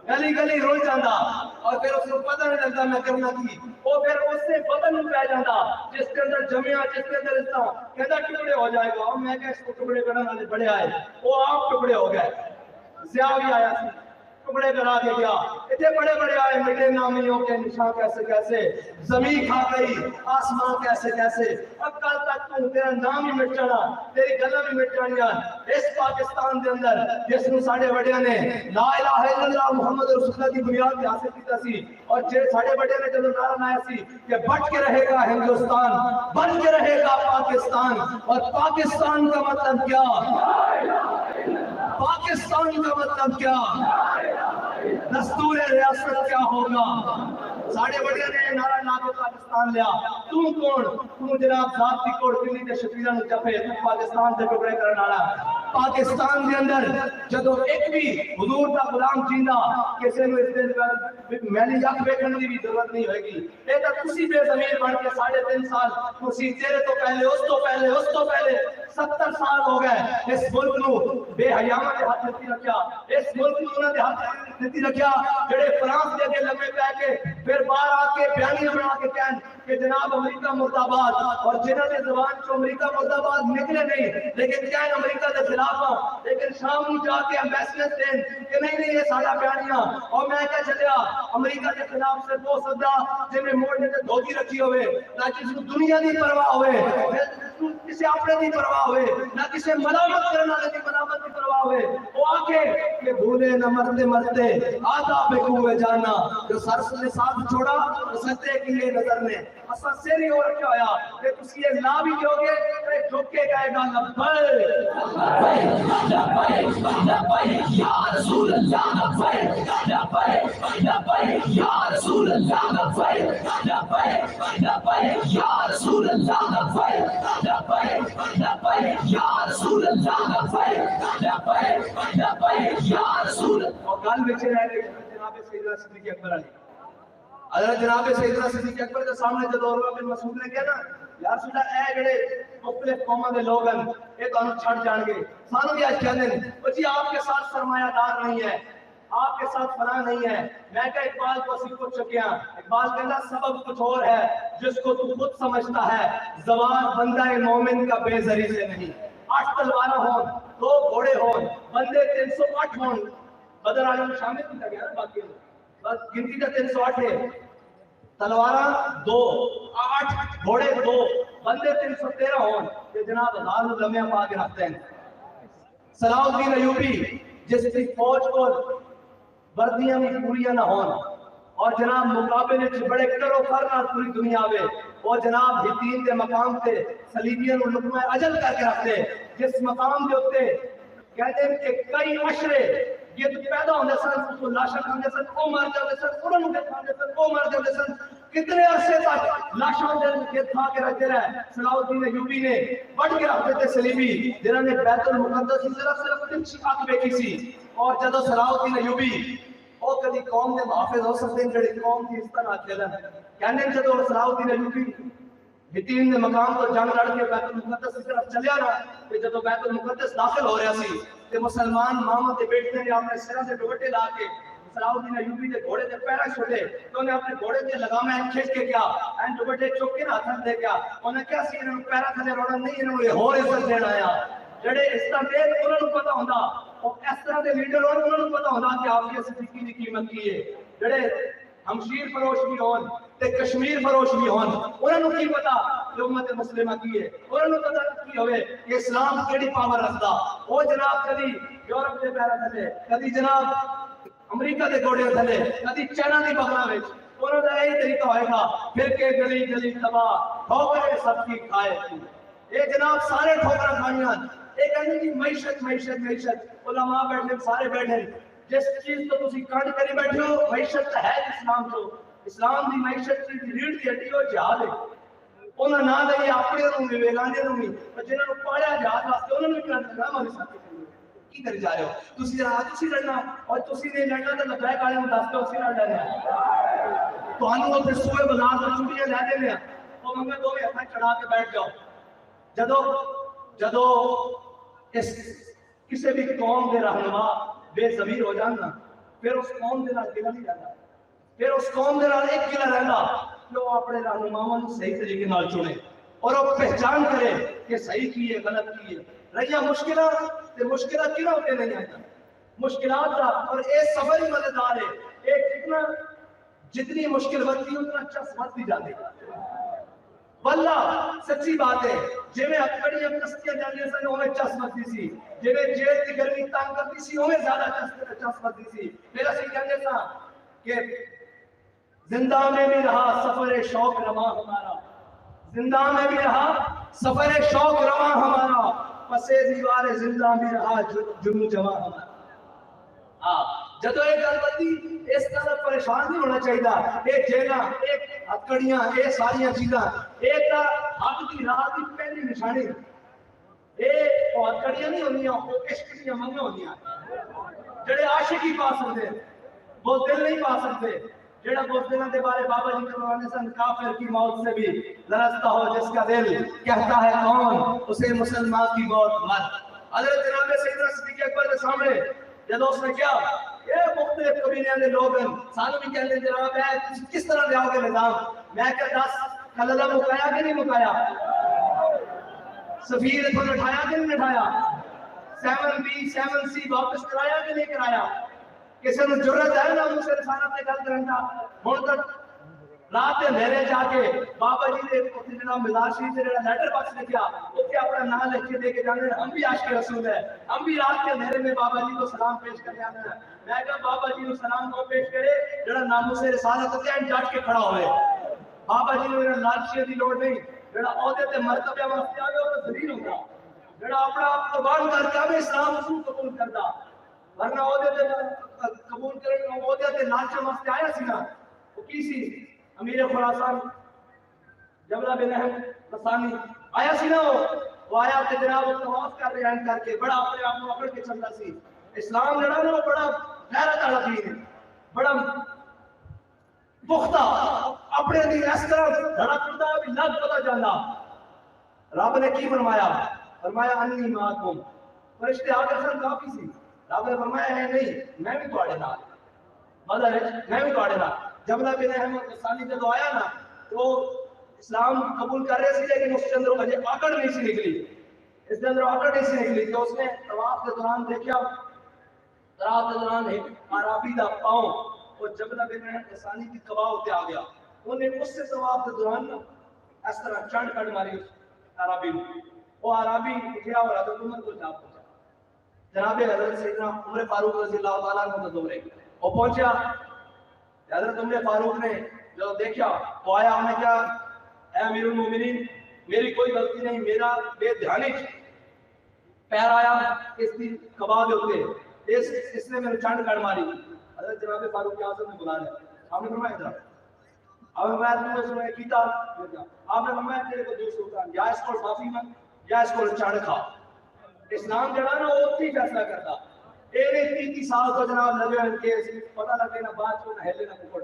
Speaker 2: گلی گلی رول جاتا اور پھر اس کو پتہ نہیں لگتا میں کرنا کی وہ پھر اس سے بدن میں پہ جاتا جس کے اندر جمعہ جس کے اندر اس طرح کہتا ٹکڑے ہو جائے گا اور میں کہ اس کو ٹکڑے کرنا والے بڑے آئے وہ آپ ٹکڑے ہو گئے ضیاء بھی آیا سی ٹکڑے کرا کے گیا اتنے بڑے بڑے آئے مٹے نامیوں کے نشان کیسے کیسے زمین کھا گئی آسمان کیسے کیسے اب کل تک تو تیرا نام ہی مٹ جانا تیری گلاں بھی مٹ جانیاں اس پاکستان دے اندر جس نوں ساڈے بڑیاں نے لا الہ الا اللہ محمد رسول اللہ دی بنیاد تے حاصل کیتا سی اور جے ساڈے بڑے نے جدوں نعرہ لایا سی کہ بٹ کے رہے گا ہندوستان بن کے رہے گا پاکستان اور پاکستان کا مطلب کیا پاکستان کا مطلب کیا دستور ریاست کیا ہوگا ساڑھے بڑے نے نعرہ لا کے پاکستان لیا تم کون تم جناب ذات کی کوڑ دلی تے شکریہ نو جپے تم پاکستان دے ٹکڑے کرن والا پاکستان دے اندر جدوں ایک بھی حضور دا غلام جیندا کسے نو اس دے میلی یق ویکھن دی بھی ضرورت نہیں ہوئے گی اے تے تسی بے ضمیر بن کے 3.5 سال تسی تیرے تو پہلے اس تو پہلے 70 سال ہو گئے اس ملک نو بے حیاواں دے ہاتھ نہیں رکھیا اس ملک نو انہاں دے ہاتھ نہیں رکھیا جڑے فرانس دے اگے لمے پے کے پھر باہر آ کے بیانیاں بنا کے کہن کہ جناب امریکہ مرد آباد اور جنہوں نے زبان چو امریکہ مرد آباد نکلے نہیں لیکن کہن امریکہ دے خلاف ہاں لیکن شام نو جا کے ایمبیسڈر دین کہ نہیں یہ سارا بیانیاں اور میں کہہ چلیا امریکہ کے خلاف سے وہ سدا جن میں موڑنے تے دھوتی رکھی ہوئے نہ کسی دنیا دی پرواہ ہوئے کسی اپنے دی پرواہ ہوئے نہ کسی ملامت کرنے والے دی ملامت دی پرواہ ہوئے وہ آ کے کہ بھولے نہ مرتے مرتے آدھا بے کوئے جانا جو سر سے ساتھ چھوڑا تو ستے کی یہ نظر نے اسا سیری ہو رکھا ہویا کہ تسی یہ لا بھی جو گے تو جھک کے کہے گا لبیک یا رسول اللہ لبیک یا رسول اللہ لبیک یا رسول اللہ لبیک یا رسول اللہ لبیک یا رسول اور گل وچ رہ گئی جناب سیدنا صدیق اکبر علی حضرت جناب سیدنا صدیق اکبر کے سامنے جب عروہ بن مسعود نے کہا نا یا رسول اللہ اے جڑے مختلف قوموں کے لوگ ہیں یہ تمہیں چھڑ جان گے سانو بھی آج کہتے ہیں جی آپ کے ساتھ سرمایہ دار نہیں ہے آپ کے ساتھ فلاں نہیں ہے میں کہ اقبال کو اسی پوچھ چکے ہیں اقبال کہنا سبب کچھ اور ہے جس کو تو خود سمجھتا ہے زوال بندہ مومن کا بے زری سے نہیں 8 تلواریں ہون 2 گھوڑے ہون بندے 308 ہون بدر عالم شامل کیا گیا نا باقی بس گنتی کا 308 ہے تلوارہ 2 8 گھوڑے 2 بندے 313 ہون یہ جناب ہزار لمحے پا کے رکھتے ہیں صلاح الدین ایوبی جس کی فوج کو وردیاں بھی پوریاں نہ ہون اور جناب مقابلے چ بڑے کرو کر نال پوری دنیا میں وہ جناب ہتین دے مقام تے صلیبیاں نو لقمہ اجل کر کے رکھتے جس مقام دے اوتے کہتے ہیں کہ کئی عشرے یہ تو پیدا ہونے سن تو لاشاں کھاندے سن او مر جاندے سن انہاں نوں کھاندے سن او مر جاندے سن کتنے عرصے تک لاشاں دے کھا کے رکھتے رہے صلاح الدین ایوبی نے بڑھ کے رکھتے تھے صلیبی جنہاں نے بیت المقدس کی طرف صرف تنچی آنکھ دیکھی سی اور جدو صلاح الدین ایوبی وہ کدی قوم کے محافظ ہو سکتے ہیں جڑی قوم کی اس طرح کھیلن کہنے جدو صلاح الدین ایوبی ہتین نے مقام تو جنگ لڑ کے بیت المقدس کی طرف چلیا نا کہ جدو بیت المقدس داخل ہو رہا سی کہ مسلمان ماما کے بیٹے نے اپنے سرہ سے دوٹے لا کے صلاح الدین ایوبی کے گھوڑے کے پیرا چھوڑے تو انہیں اپنے گھوڑے کے لگامے کھینچ کے کیا این دوٹے چوک کے ہاتھ دے گیا انہیں کیا سی انہوں پیرا تھلے روڑا نہیں انہوں یہ اور عزت دینا آیا جڑے اس طرح دے انہوں نے پتا ہوندا اور اس طرح دے لیڈر ہون انہوں نے پتا ہوندا کہ آپ کی صدیقی کی قیمت کی ہے جڑے ہمشیر فروش بھی ہون تے کشمیر فروش بھی ہون انہوں نے کی پتا کہ امت مسلمہ کی ہے انہوں نے پتا کی ہوئے کہ اسلام کیڑی پاور رکھدا وہ جناب کدی یورپ دے پیرا تھلے کدی جناب امریکہ دے گھوڑے تھلے کدی چائنا دی بغلا وچ انہوں نے یہی طریقہ ہوئے گا پھر کے گلی گلی تباہ ٹھوکرے سب کی کھائے یہ جناب سارے ٹھوکر کھانیاں ایک کہنے کی معیشت معیشت معیشت علماء بیٹھے سارے بیٹھے جس چیز تو تسی کانڈ کری بیٹھے ہو معیشت ہے اسلام تو اسلام دی معیشت کی ریڑھ دی ہڈی ہو جہاد ہے انہاں نہ لئی اپنے نوں بھی ویگانے نوں بھی جنہاں نوں پاڑیا جہاد واسطے انہاں نوں کرنا ہمارے ساتھ کی کر جا رہے ہو تسی ذرا تسی لڑنا اور تسی نے لڑنا تے لبیک والے نوں دس دو اسی نال لڑنا تانوں تے سوئے بازار تو چوڑیاں لے دینے او منگے دو ہتھ چڑھا کے بیٹھ جاؤ جدو اس کسی بھی قوم دے رہنما بے ضمیر ہو جانا پھر اس قوم دے نال گلا نہیں رہنا پھر اس قوم دے نال ایک گلا رہنا کہ وہ اپنے رہنماواں نوں صحیح طریقے نال چنے اور وہ پہچان کرے کہ صحیح کی ہے غلط کی ہے رہیا مشکلات تے مشکلات کیوں ہوتے نہیں آتا مشکلات دا اور اے سفر ہی مزیدار ہے ایک کتنا جتنی مشکل بڑھتی اتنا چس بڑھتی جاتی واللہ سچی بات ہے جی میں اکڑیاں کستیاں جانے سے انہیں چس بڑھتی سی جی میں جیل کی گرمی تانگ کرتی سی انہیں زیادہ چس بڑھتی سی میرا سی کہنے تھا کہ زندہ میں بھی رہا سفر شوق رواں ہمارا زندہ میں بھی رہا سفر شوق رواں ہمارا پسے دیوار زندہ بھی رہا جنو جواں ہمارا جدو ایک گلبتی اس طرح پریشان نہیں ہونا چاہیے ایک جیلہ ایک ہتکڑیاں ایک ساریاں چیزاں ایک تا حق کی راہ کی پہلی نشانی ایک ہتکڑیاں نہیں ہونیاں وہ عشق کی منگیاں ہونیاں جڑے عاشق ہی پا سکتے وہ دل نہیں پا سکتے جڑا بوزدلوں کے بارے بابا جی فرماتے سن کافر کی موت سے بھی لرزتا ہو جس کا دل کہتا ہے کون اسے مسلمان کی موت مت حضرت جناب سیدنا صدیق اکبر کے سامنے جب اس نے کیا یہ مختلف قبیلیاں دے لوگ ہیں سانو بھی کہتے ہیں جناب ہے کس طرح لے آؤ گے نظام میں کہ 10 کللہ مکایا کہ نہیں مکایا سفیر کو نٹھایا کہ نہیں نٹھایا 7B 7C واپس کرایا کہ نہیں کرایا کسی نے جرت ہے نا اسے رسالت نے گل کرن دا ہن تک رات دے میرے جا کے بابا جی دے اوتھے جناب مزار شریف تے جڑا لیٹر باکس لکھیا اوتھے اپنا نام لکھ کے دے کے جانے ہم بھی عاشق رسول ہے ہم بھی رات کے میرے میں بابا جی کو سلام پیش کرنے آتے ہیں میں کہا بابا جی کو سلام کو پیش کرے جڑا ناموں سے رسالت تے ڈٹ کے کھڑا ہوئے بابا جی نے لالچی دی لوڑ نہیں جڑا عہدے تے مرتبے واسطے آ گیا وہ ذلیل ہوگا جڑا اپنا قربان کر کے آوے اسلام کو قبول کردا ورنہ عہدے تے قبول کرے عہدے تے لالچ واسطے آیا سی نا وہ کی سی امیر خراسان جبلہ بن احمد رسانی آیا سی نا وہ آیا کہ جناب وہ طواف کر رہے ہیں کر کے بڑا اپنے آپ کو اکڑ کے چلتا سی اسلام لڑا نا وہ بڑا غیرت والا دین ہے بڑا پختہ اپنے دین اس طرح لڑا کرتا بھی لگ پتا جانا رب نے کی فرمایا؟ فرمایا انی معکم، فرشتے آ کر سن کافی سی، رب نے فرمایا ہے نہیں میں بھی تواڈے نال، مطلب میں بھی تواڈے نال۔ جب نبی احمد غسانی جب آیا نا تو اسلام قبول کر رہے سی لیکن اس کے اندر اجے آکڑ نہیں سی نکلی، اس کے اندر آکڑ نہیں سی نکلی، تو اس نے طواف کے دوران دیکھا، طواف کے دوران ایک عربی دا پاؤں وہ جبلہ بن غسانی کی قباؤ تے آ گیا، انہیں اس سے طواف کے دوران اس طرح چنڈ کٹ ماری اس عربی نے، وہ عربی اٹھیا اور حضرت عمر کو جا پہنچا، جناب حضرت سیدنا عمر فاروق رضی اللہ تعالیٰ عنہ کے دورے وہ پہنچا، حضرت عمر فاروق نے جو دیکھا وہ آیا، ہمیں کیا اے امیر المومنین میری کوئی غلطی نہیں، میرا بے دھیانی پیر آیا اس کی قبا دے ہوتے اس نے میرے چانڈ کٹ ماری، حضرت جناب فاروق اعظم نے بلا لیا، آپ نے فرمایا ادھر، اب میں تمہیں سنیں کیتا، آپ نے فرمایا تیرے کو جو سلطان یا اس کو معافی مانگ یا اس کو چانڈ کھا۔ اسلام جڑا نا وہ اتنی فیصلہ کرتا، اینے 30 سال تو جناب لگے ان کے پتہ لگے نہ بات کو نہ ہلے نہ پکڑ،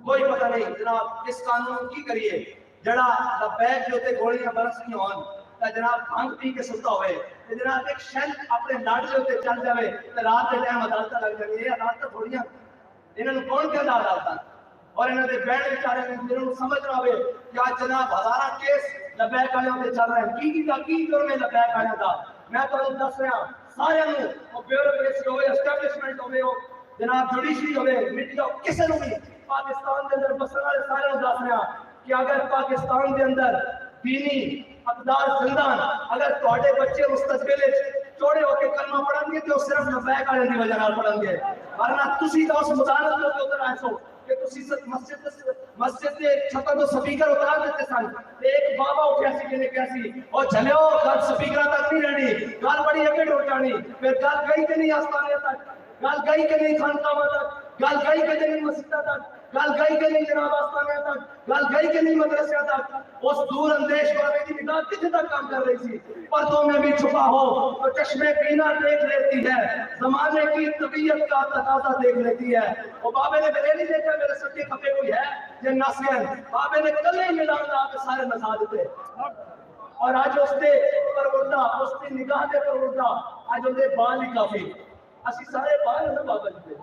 Speaker 2: کوئی پتہ نہیں جناب اس قانون کی کریے جڑا لبیک جو تے گولیاں برسنی ہون تا جناب بھنگ پی کے ستا ہوئے تے جناب ایک شیل اپنے لاڈ جو تے چل جاوے تے رات دے ٹائم عدالتاں لگ جائیں، یہ عدالتاں تھوڑیاں انہاں نوں کون کہندا عدالتاں، اور انہاں دے بیٹھ بیچارے جنہاں نوں سمجھ نہ آوے کیا جناب ہزاراں کیس لبیک والے تے چل رہے ہیں، کی جرم ہے لبیک والے دا، میں تانوں دس رہا سارے نوں او بیوروکریسی ہوئے اسٹیبلشمنٹ ہوئے جناب جوڈیشری ہوئے میڈیا کسے نوں بھی پاکستان دے اندر بسن والے سارے نوں دس رہا کہ اگر پاکستان دے اندر دینی اقدار زندان اگر تواڈے بچے مستقبل چوڑے ہو کے کلمہ پڑھن گے تو صرف لبیک والے دی وجہ نال پڑھن گے، ورنہ تسی تو اس مدارت لوگ ادھر آئے سو کہ تسی مسجد دے چھتاں تو سپیکر اتار دیتے سن، ایک بابا اٹھیا سی کہنے کیا سی او چلیو گل سپیکراں تک نہیں رہنی، گل بڑی اگے ٹر جانی، پھر گل گئی کہ نہیں آستانے تک، گل گئی کہ نہیں خانقاہاں تک، گل گئی کہ نہیں مسجداں تک، گل گئی کہ نہیں جناب آستانے تک، گل گئی کہ نہیں مدرسے تک، اس دور اندیش بابے کی نگاہ کتنے تک کام کر رہی تھی، پردوں میں بھی چھپا ہو تو چشمے بینا دیکھ لیتی ہے، زمانے کی طبیعت کا تقاضا دیکھ لیتی ہے، وہ بابے نے میرے نہیں دیکھا میرے سچے کھپے کوئی ہے یہ ناسین، بابے نے کلے ملان لا کے سارے نسا دیتے، اور آج اس دے پروردہ اس دی نگاہ دے پروردہ آج ان دے بال ہی کافی، اسی سارے بال ہیں بابا جی دے،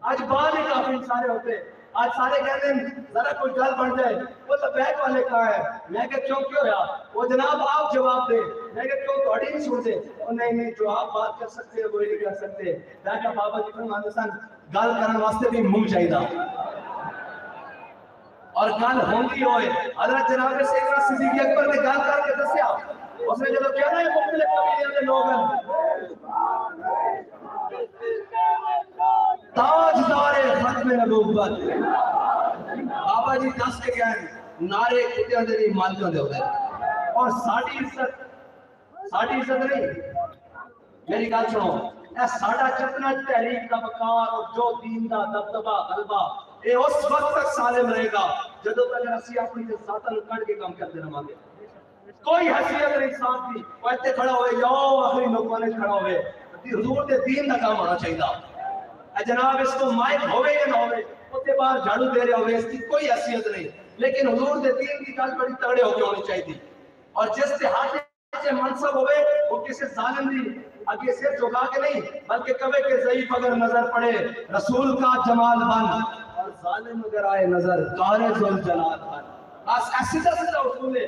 Speaker 2: آج بال ہی کافی سارے ہوتے، آج سارے کہتے ہیں ذرا کوئی گل بن جائے وہ لبیک والے کہاں ہے، میں کہ کیوں ہوا وہ جناب آپ جواب دے، میں کہ کیوں تھوڑی نہیں سنتے، وہ نہیں جو آپ بات کر سکتے ہیں وہ نہیں کر سکتے، میں کہ بابا جی فرماتے سن گل کرنے واسطے بھی منہ چاہیے اور گل ہوندی ہوئے، حضرت جناب سیدنا صدیق اکبر نے گل کر کے دسیا، اس نے جب کہنا ہے مختلف قبیلے کے لوگ ہیں تاجدار ختم نبوت، بابا جی دس کے گئے نعرے کتنے دے نہیں مانتے دے ہوتے، اور ساڑھی عزت نہیں، میری گل سنو، اے ساڑھا جتنا تحریک کا وقار اور جو دین دا دبدبہ غلبہ اے اس وقت تک سالم رہے گا جدو تک اسی اپنی ذاتاں نوں کڈ کے کام کرتے رہاں گے، کوئی حیثیت نہیں ساتھ دی وہ اتنے کھڑا ہوئے یا آخری نوکرانے کھڑا ہوئے، حضور دے دین دا کام ہونا چاہیے، اے جناب اس کو مائک ہوئے یا نہ ہوئے اتنے باہر جھاڑو دے رہے ہوئے اس کی کوئی حیثیت نہیں، لیکن حضور دے دین کی گل بڑی تگڑے ہو کے ہونی چاہیے، اور جس سے ہاتھ سے منصب ہوئے وہ کسی ظالم دی آگے سر جھکا کے نہیں بلکہ کبھی کہ ضعیف اگر نظر پڑے رسول کا جمال بن اور ظالم اگر آئے نظر کار ذوالجلال بن، سیدھا سیدھا اصول ہے،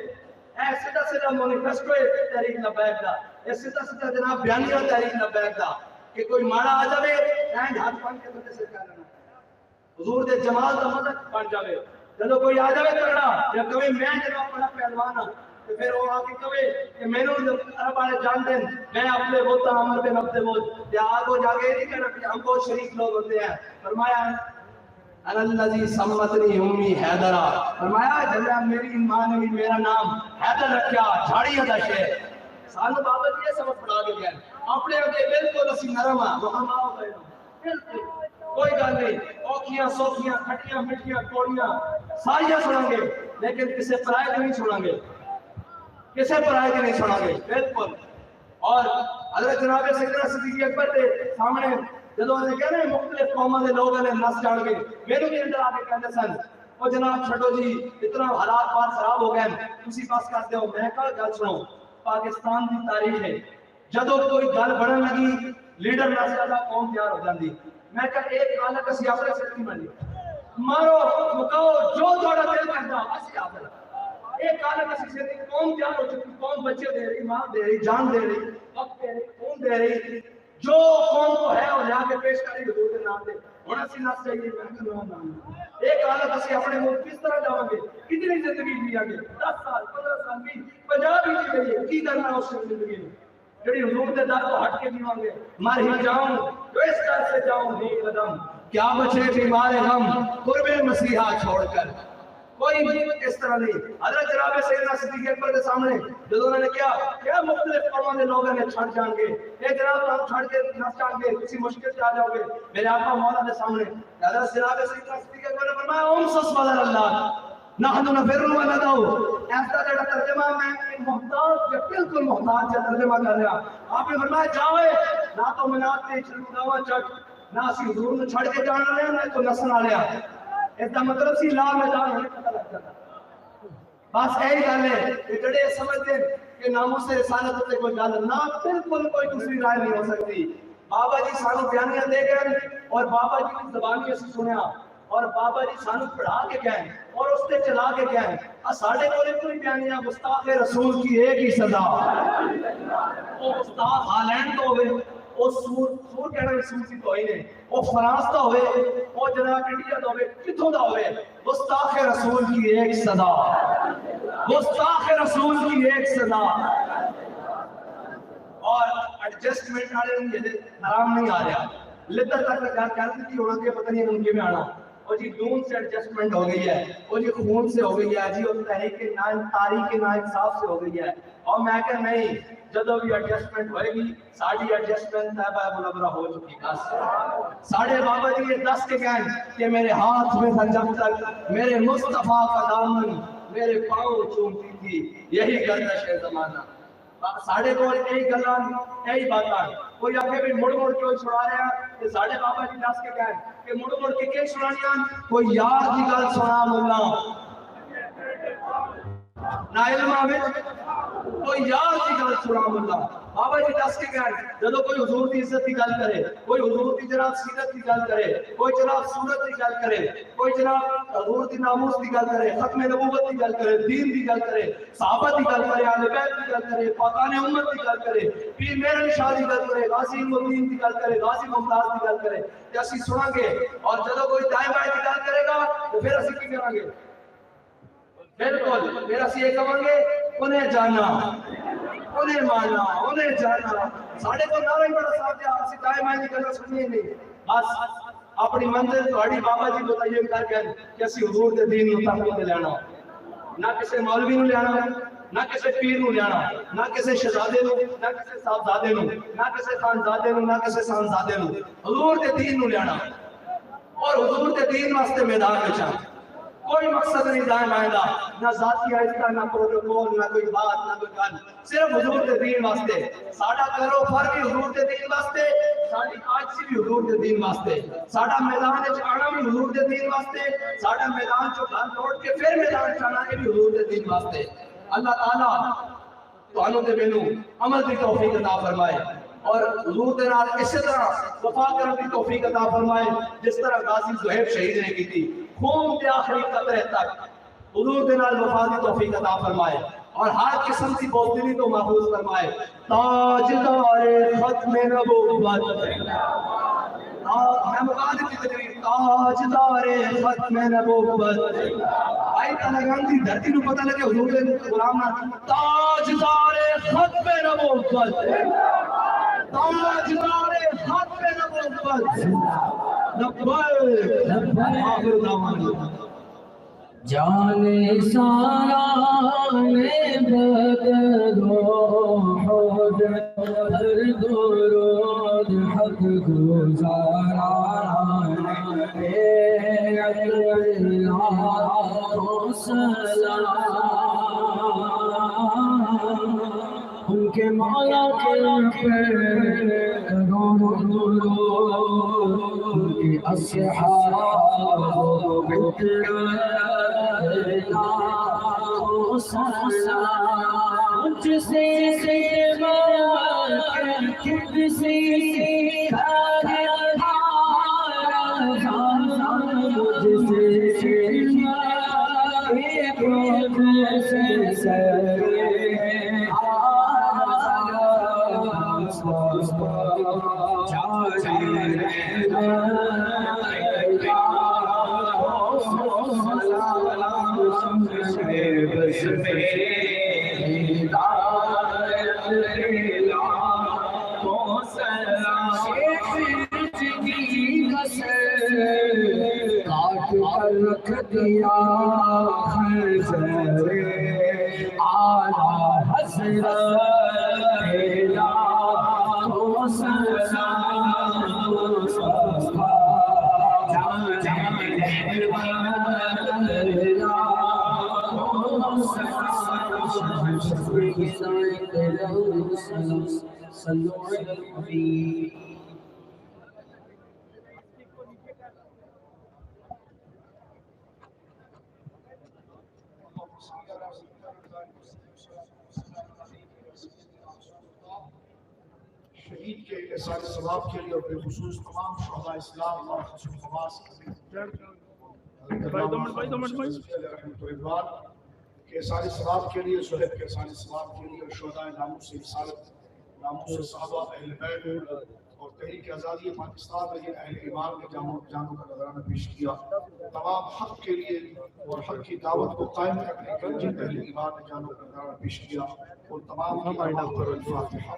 Speaker 2: سیدھا سیدھا مانیفیسٹو ہے تحریک لبیک دا، سیدھا سیدھا جناب بیانیہ تحریک لبیک دا کہ کوئی ماڑا آ جاوے اینڈ ہاتھ بن کے مدد سے کر لینا، حضور دے جمال دا مدد بن جاوے، جدو کوئی آ جاوے تگڑا یا کبھی میں جناب بڑا پہلوان ہوں تو پھر وہ آگے کبھی کہ میں نے عرب والے جان دیں میں اپنے بولتا ہوں عمر بن عبد الود یا آگو جاگے نہیں کہنا کہ ہم کو شریف لوگ ہوتے ہیں، فرمایا الذی سمتنی امی حیدرہ، فرمایا جب میری ماں نے میرا نام حیدر رکھا جھاڑی ادا شہر، سانو بابا جی یہ سبق پڑھا کے گئے اپنے اگے بالکل اسی نرم ہاں رحماء ہو گئے بالکل کوئی گل نہیں، اوکھیاں سوکھیاں کھٹیاں مٹھیاں کوڑیاں ساریاں سنیں گے لیکن کسے پرائے کو نہیں سنیں گے، کسے پرائے کو نہیں سنیں گے بالکل، اور حضرت جناب سیدنا صدیق اکبر کے سامنے جدو نے کہنا مختلف قوموں کے لوگ نے نس جان گے، میرے بھی اندر آ کے کہتے سن وہ جناب چھٹو جی اتنا حالات بات خراب ہو گئے تسی پاس کرتے ہو میں کہا گل سنو پاکستان کی تاریخ ہے جدو کوئی گل بڑھن لگی لیڈر نہ زیادہ قوم تیار ہو جاندی میں کہا ایک گل کسی اپنے سکتی مانی مارو مکاؤ جو تھوڑا دل کرتا اسی آپ ایک گل کسی سے قوم تیار ہو چکی قوم بچے دے رہی ماں دے رہی جان دے رہی وقت دے رہی خون دے رہی جو قوم کو ہے وہ لیا کے پیش کریں حضور کے نام دے ہونا سی نس چاہیے میں کہ نام نام ایک حالت اسی اپنے ملک کس طرح جاؤں گے کتنی زندگی جیا گے 10 سال 15 سال 50 بھی جی گئی ہے کی کرنا اس زندگی میں جڑی حضور کے در کو ہٹ کے جیواں گے مر ہی جاؤں تو اس در سے جاؤں نہیں قدم کیا بچے بیمار غم قرب مسیحا چھوڑ کر کوئی اس طرح نہیں حضرت جناب سیدنا صدیق اکبر کے سامنے جب انہوں نے کیا مختلف قوموں کے لوگوں نے چھڑ جان گے اے جناب ہم چھڑ کے نہ جان گے کسی مشکل سے آ جاؤ گے میرے آقا مولا کے سامنے حضرت جناب سیدنا صدیق اکبر نے فرمایا امسس بدل اللہ نحن نفر و ندعو ایسا جڑا ترجمہ میں محتاج یا بالکل محتاج یا ترجمہ کر رہا آپ نے فرمایا جاؤے نہ تو منات نے چلو گاوا چٹ نہ اسی حضور نے چھڑ کے جانا لیا نہ تو نسل آ لیا اس کا مطلب سی لا میدان ہمیں پتہ لگ جاتا بس یہی گل ہے کہ جڑے سمجھتے ہیں کہ ناموس سے رسالت تے کوئی گل نہ بالکل کوئی دوسری رائے نہیں ہو سکتی بابا جی سانو بیانیاں دے گئے اور بابا جی کی زبانی اسی سنیا اور بابا جی سانو پڑھا کے گئے اور اس تے چلا کے گئے ساڈے کولے کوئی بیانیاں گستاخ رسول کی ایک ہی سزا وہ گستاخ ہالینڈ تو ہوئے وہ سور کہنا رسول کی توہین ہے وہ فرانس کا ہوئے وہ جناب انڈیا کا ہوئے کتوں کا ہوئے گستاخ رسول کی ایک سزا گستاخ رسول کی ایک سزا اور ایڈجسٹمنٹ والے یہ حرام نہیں آ رہا لدر تک گھر کر دی ہونا کہ پتہ نہیں ان کے میں آنا اور جی دون سے ایڈجسٹمنٹ ہو گئی ہے اور جی خون سے ہو گئی ہے جی اور تحریک تاریخ نا انصاف سے ہو گئی ہے اور میں کہ نہیں جدو بھی ایڈجسٹمنٹ ہوئے گی ساڑھی ایڈجسٹمنٹ طیبہ منورہ ہو چکی بس ساڑھے بابا جی یہ دس کے کہیں کہ میرے ہاتھ میں تھا جب تک میرے مصطفیٰ کا دامن میرے پاؤں چومتی تھی یہی گردش ہے زمانہ ساڑھے کو یہی گلان یہی باتاں کوئی آگے بھی مڑ مڑ کیوں چھڑا رہا ہے کہ ساڑھے بابا جی دس کے کہیں کہ مڑ مڑ کے کیوں چھڑانیاں کوئی یار دی گل سنا ملا نا علم آمد کوئی یار کی گل سنا ملا بابا جی دس کے گئے جدو کوئی حضور کی عزت کی گل کرے کوئی حضور کی جناب سیرت کی گل کرے کوئی جناب صورت کی گل کرے کوئی جناب حضور کی ناموس کی گل کرے ختم نبوت کی گل کرے دین کی گل کرے صحابہ کی گل کرے اہل بیت کی گل کرے پاکان امت کی گل کرے پیر میرا نشاہ کی گل کرے غازی الدین کی گل کرے غازی ممتاز کی گل کرے کہ اسی سنیں گے اور جدو کوئی دائیں بائیں کی گل کرے گا تو پھر اسی کی کریں گے بالکل میرا سی یہ کہیں گے انہیں جانا انہیں ماننا انہیں جانا ساڑھے کو نعرہ ہی بڑا صاحب دیا اسی دائیں بائیں کی گل سنیے نہیں بس اپنی منزل تھوڑی بابا جی بتائیے کر کے کہ اسی حضور دے دین مطابق تے لینا نہ کسی مولوی نو لینا نہ کسی پیر نو لینا نہ کسی شہزادے نو نہ کسی صاحبزادے نو نہ کسی خانزادے نو نہ کسی خانزادے نو حضور دے دین نو لینا اور حضور دے دین واسطے میدان میں جانا کوئی مقصد نہیں دائیں بائیں دا نہ ذاتی آئستہ نہ پروٹوکول نہ کوئی بات نہ کوئی گل صرف حضور دے دین واسطے ساڑھا کرو فرق حضور دے دین واسطے ساڑھی آج سی بھی حضور دے دین واسطے ساڑھا میدان چانا بھی حضور دے دین واسطے ساڑھا میدان چو گھر توڑ کے پھر میدان چانا بھی حضور دے دین واسطے اللہ تعالیٰ تو انہوں دے بینوں عمل دی توفیق عطا فرمائے اور حضور دے نال اسی طرح وفا کرنے کی توفیق عطا فرمائے جس طرح غازی زہیب شہید نے کی تھی خون کے آخری قطرے تک حضور دے نال وفا کی توفیق عطا فرمائے اور ہر قسم کی بوزدلی تو محفوظ فرمائے تاجدار ختم نبوت میں مقادر کی تقریر تاجدار ختم نبوت آئی تلگان دی دھرتی نو پتہ لگے حضور دے غلام تاجدار ختم نبوت تاجدار ختم نبوت لبیک آخر دعوانا
Speaker 3: جانے سارا میں بدرو حد ہر درود حق گزارا اے اللہ سلام ان کے مولا کے پہ درود ان کے اصحاب سلام جسے رکھ دیا خنجر اعلی حضرت لاکھوں سلام مصطفیٰ جان صلوا علی الحبیب
Speaker 4: شہید کے احسان ثواب کے لیے اور بالخصوص تمام شہداء اسلام اور حسن حماس کے احسان ثواب کے لیے، صہیب کے احسان ثواب کے لیے، اور شہداء ناموس رسالت، ناموس صحابہ اہل بیت اور تحریک آزادی پاکستان میں جن اہل ایمان نے جانوں کا نذرانہ پیش کیا، تمام حق کے لیے اور حق کی دعوت کو قائم کرنے کے جن اہل ایمان نے جانوں کا نذرانہ پیش کیا، اور تمام کی ارواح پر الفاتحہ۔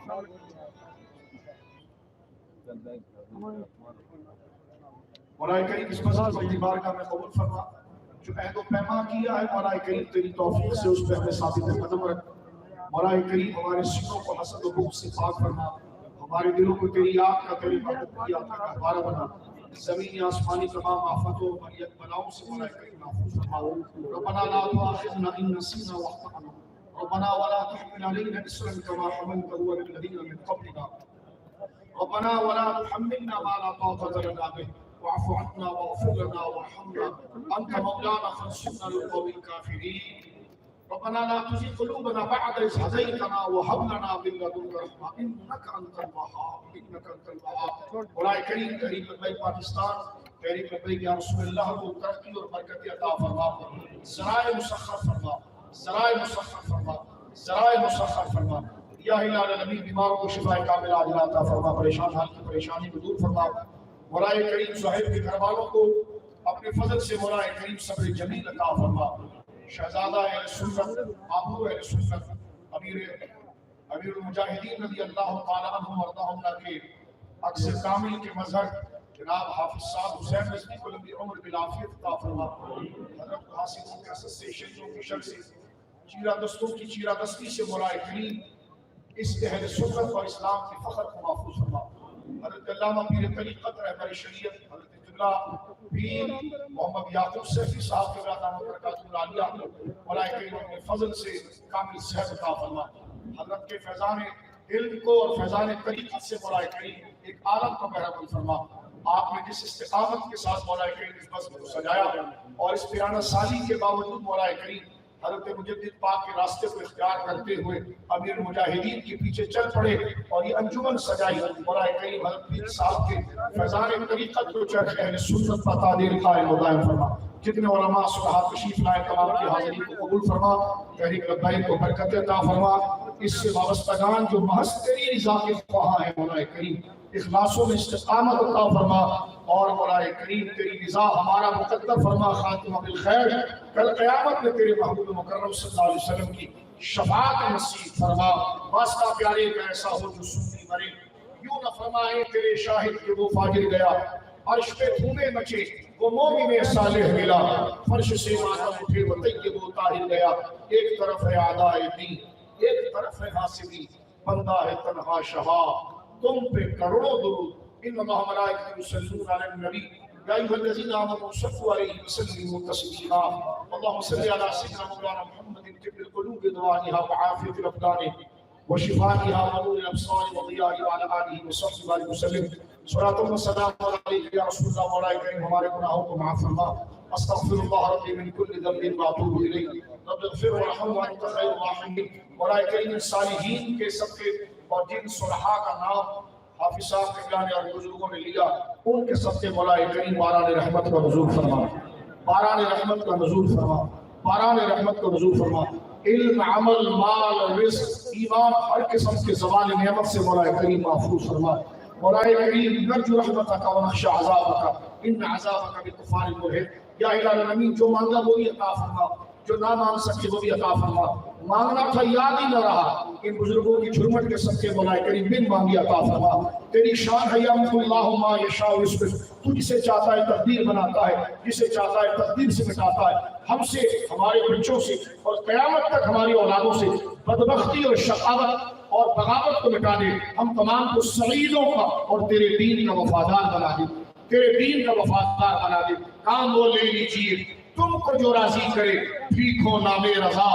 Speaker 4: مولا کریم اس مسجد کو اپنی بارگاہ میں قبول فرما، جو عہد و پیمان کیا ہے مولا کریم تیری توفیق سے اس پہ ہمیں ثابت قدم رکھ۔ مولا کریم ہمارے سینوں کو حسد و بغض سے پاک فرما، ہمارے دلوں کو تیری یاد کا، تیری محبت کی یاد کا گہوارہ بنا، زمینی آسمانی تمام آفتوں اور بلاؤں سے مولا کریم محفوظ فرما۔ ربنا لا تؤاخذنا ان نسینا واخطأنا ربنا ولا تحمل علينا إصرا كما حملته على الذين من قبلنا ربنا ولا تحملنا ما لا طاقة لنا به واعف عنا واغفر لنا وارحمنا أنت مولانا فانصرنا على القوم الكافرين ربنا لا تزغ قلوبنا بعد إذ هديتنا وهب لنا من لدنك رحمة إنك أنت الوهاب۔ مولا کریم تحریک لبیک پاکستان، تحریک لبیک یا رسول اللہ کو ترقی اور برکت عطا فرما، ذرائع مسخر فرما، ذرائع مسخر فرما، ذرائع مسخر فرما۔ یا الہ النبی بیماروں کو شفا کاملہ عاجلہ عطا فرما، پریشان حال کی پریشانی کو دور فرما۔ مولا کریم صہیب کے گھر والوں کو اپنے فضل سے مولا کریم صبر جمیل عطا فرما۔ شہزادہ اہل سنت، آبو اہل سنت، امیر المجاہدین رضی اللہ تعالیٰ عنہ وارضاہم کے عکس کامل کے مظہر جناب حافظ صاحب حسین رضوی کو لمبی عمر بالعافیت عطا فرما۔ حضرت حاصلوں کے اثر سے، شہیدوں کی شر سے، چیرہ دستوں کی چیرہ دستی سے مولا کریم اس اہل سنت اور اسلام کے فخر کو محفوظ فرما۔ حضرت علامہ پیر طریقت رہبر شریعت حضرت قبلہ پیر محمد یعقوب سیفی صاحب قبلہ دامت برکاتہ العالیہ مولا کریم اپنے فضل سے کامل صحت عطا فرما۔ حضرت کے فیضان علم کو اور فیضان طریقت سے مولا کریم ایک عالم کو بہرمند فرما۔ آپ نے جس استقامت کے ساتھ مولا کریم اس مسجد کو سجایا اور اس پیرانہ سالی کے باوجود مولا کریم حضرت مجدد پاک کے راستے کو اختیار کرتے ہوئے امیر المجاہدین کے پیچھے چل پڑے اور یہ انجمن سجائی، مولا کریم حضرت پیر صاحب کے فیضان طریقت کو چرخ اہل سنت پر تعدیل قائم و دائم فرما۔ جتنے علماء صلحاء تشریف لائے تمام کی حاضری کو قبول فرما، تحریک لبیک کو برکت عطا فرما۔ اس سے وابستگان جو محض تیری رضا کے خواہاں ہیں مولا کریم اخلاصوں میں استقامت عطا فرما، اور مولا کریم تیری رضا ہمارا مقدر فرما، خاتمہ بالخیر، کل قیامت میں تیرے محبوب مکرم صلی اللہ علیہ وسلم کی شفاعت نصیب فرما۔ واسطہ پیارے کا ایسا ہو جو سنی مرے، یوں نہ فرمائے تیرے شاہد کہ وہ فاجر گیا، عرش پہ دھومے مچے وہ مومن صالح ملا، فرش سے ماتم اٹھے وہ طیب و طاہر گیا۔ ایک طرف ہے اعداء دین، ایک طرف ہے حاسبی، بندہ ہے تنہا شہا، تم پہ کروڑوں درود۔ ان اللہ ملائکۃ یصلون علی النبی یا ایھا الذین آمنوا صلوا علیہ وسلموا تسلیما۔ اللهم صل علی سیدنا مولانا محمد طب القلوب دواءها وعافیۃ الابدان وشفائها ونور الابصار وضيائها وعلى اله وصحبه وسلم صلاۃ و سلام علیک یا رسول اللہ. مولا کریم ہمارے گناہوں کو معاف فرما. استغفر اللہ ربی من کل ذنب واتوب الیہ. رب اغفر وارحم وانت خیر الراحمین. مولا کریم صالحین کے سب کے اور جن صلحاء کا نام حافظ صاحب قبلہ نے اور بزرگوں نے لیا ان کے سب کے مولا کریم باران رحمت کا نزول فرما. باران رحمت کا نزول فرما. باران رحمت کا نزول فرما. علم، عمل، مال، رزق، ایمان، ہر قسم کے زوال نعمت سے مولا کریم محفوظ فرما. مولا کریم نرجو رحمتک ونخشى عذابک ان عذابک بطوفان ملحق. یا الہ العالمین جو مانگا وہ بھی عطا فرما، جو نہ مانگ سکے وہ بھی عطا فرما. مانگنا تھا یاد ہی نہ رہا، ان بزرگوں کی جھرمٹ کے صدقے مولا کریم بن مانگی عطا فرما. تیری شان ہے یامحو اللہ ما یشاء ویثبت. تو جسے چاہتا ہے تقدیر بناتا ہے، جسے چاہتا ہے تقدیر سے مٹاتا ہے. ہم سے، ہمارے بچوں سے اور قیامت تک ہماری اولادوں سے بدبختی اور شقاوت اور بغاوت کو مٹا دے. ہم تمام کو سعیدوں کا اور تیرے دین کا وفادار بنا دے. تیرے دین کا وفادار بنا دے. کام وہ لے لیجیے، تم کو جو راضی کرے. ٹھیک ہو نام رضا،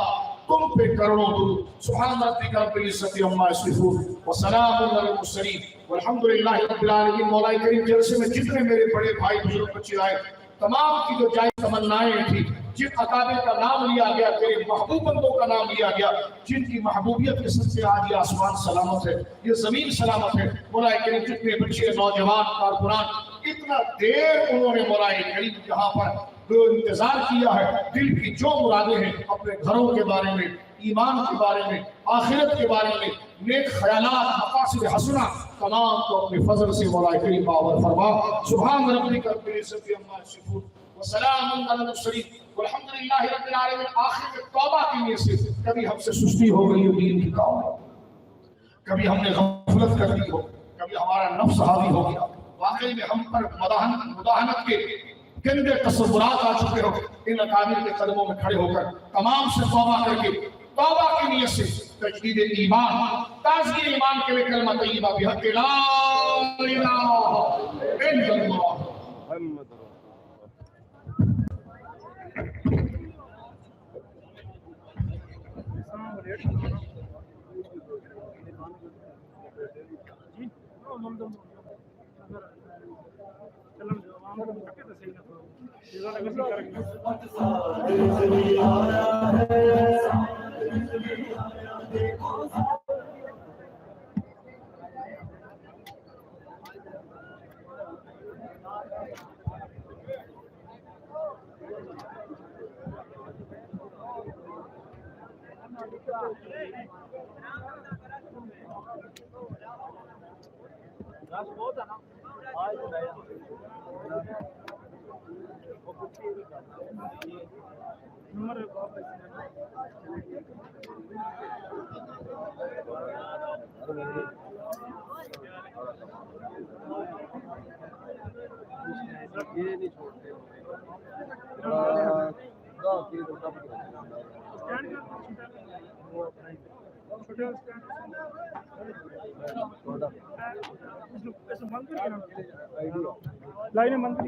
Speaker 4: تم پہ کروڑوں درود. سبحان ربک رب العزت عما یصفون وسلام علی المرسلین والحمدللہ رب العالمین. مولا کریم جلسے میں جتنے میرے بڑے بھائی بزرگ بچے آئے تمام کی جو جائز تمنائیں تھی، جن اکابر کا نام لیا گیا، تیرے محبوب بندوں کا نام لیا گیا، جن کی محبوبیت کے سب سے آج یہ آسمان سلامت ہے، یہ زمین سلامت ہے. مولا کریم جتنے بچے نوجوان کارکنان اتنا دیر انہوں نے مولا کریم یہاں پر جو انتظار کیا ہے، دل کی جو مرادیں ہیں اپنے گھروں کے بارے میں، ایمان کے بارے میں، آخرت کے بارے میں، نیک خیالات، مقاصد حسنہ، تمام کو اپنے فضل سے مولا کریم باور فرما. سبحان ربک رب العزت عما یصفون وسلام علی المرسلین والحمدللہ رب العالمین. آخر میں توبہ کی نیت سے کبھی ہم سے سستی ہو گئی ہو دین کی کام میں، کبھی ہم نے غفلت کر دی ہو، کبھی ہمارا نفس حاوی ہو گیا، واقعی میں ہم پر مداہنت کے گندے تصورات آ چکے ہو، ان اکابر کے قدموں میں کھڑے ہو کر تمام سے توبہ کر کے توبہ کی نیت سے تجدید ایمان، تازگی ایمان کے لیے کلمہ طیبہ بحق لا الہ الا اللہ.
Speaker 3: لائن بند.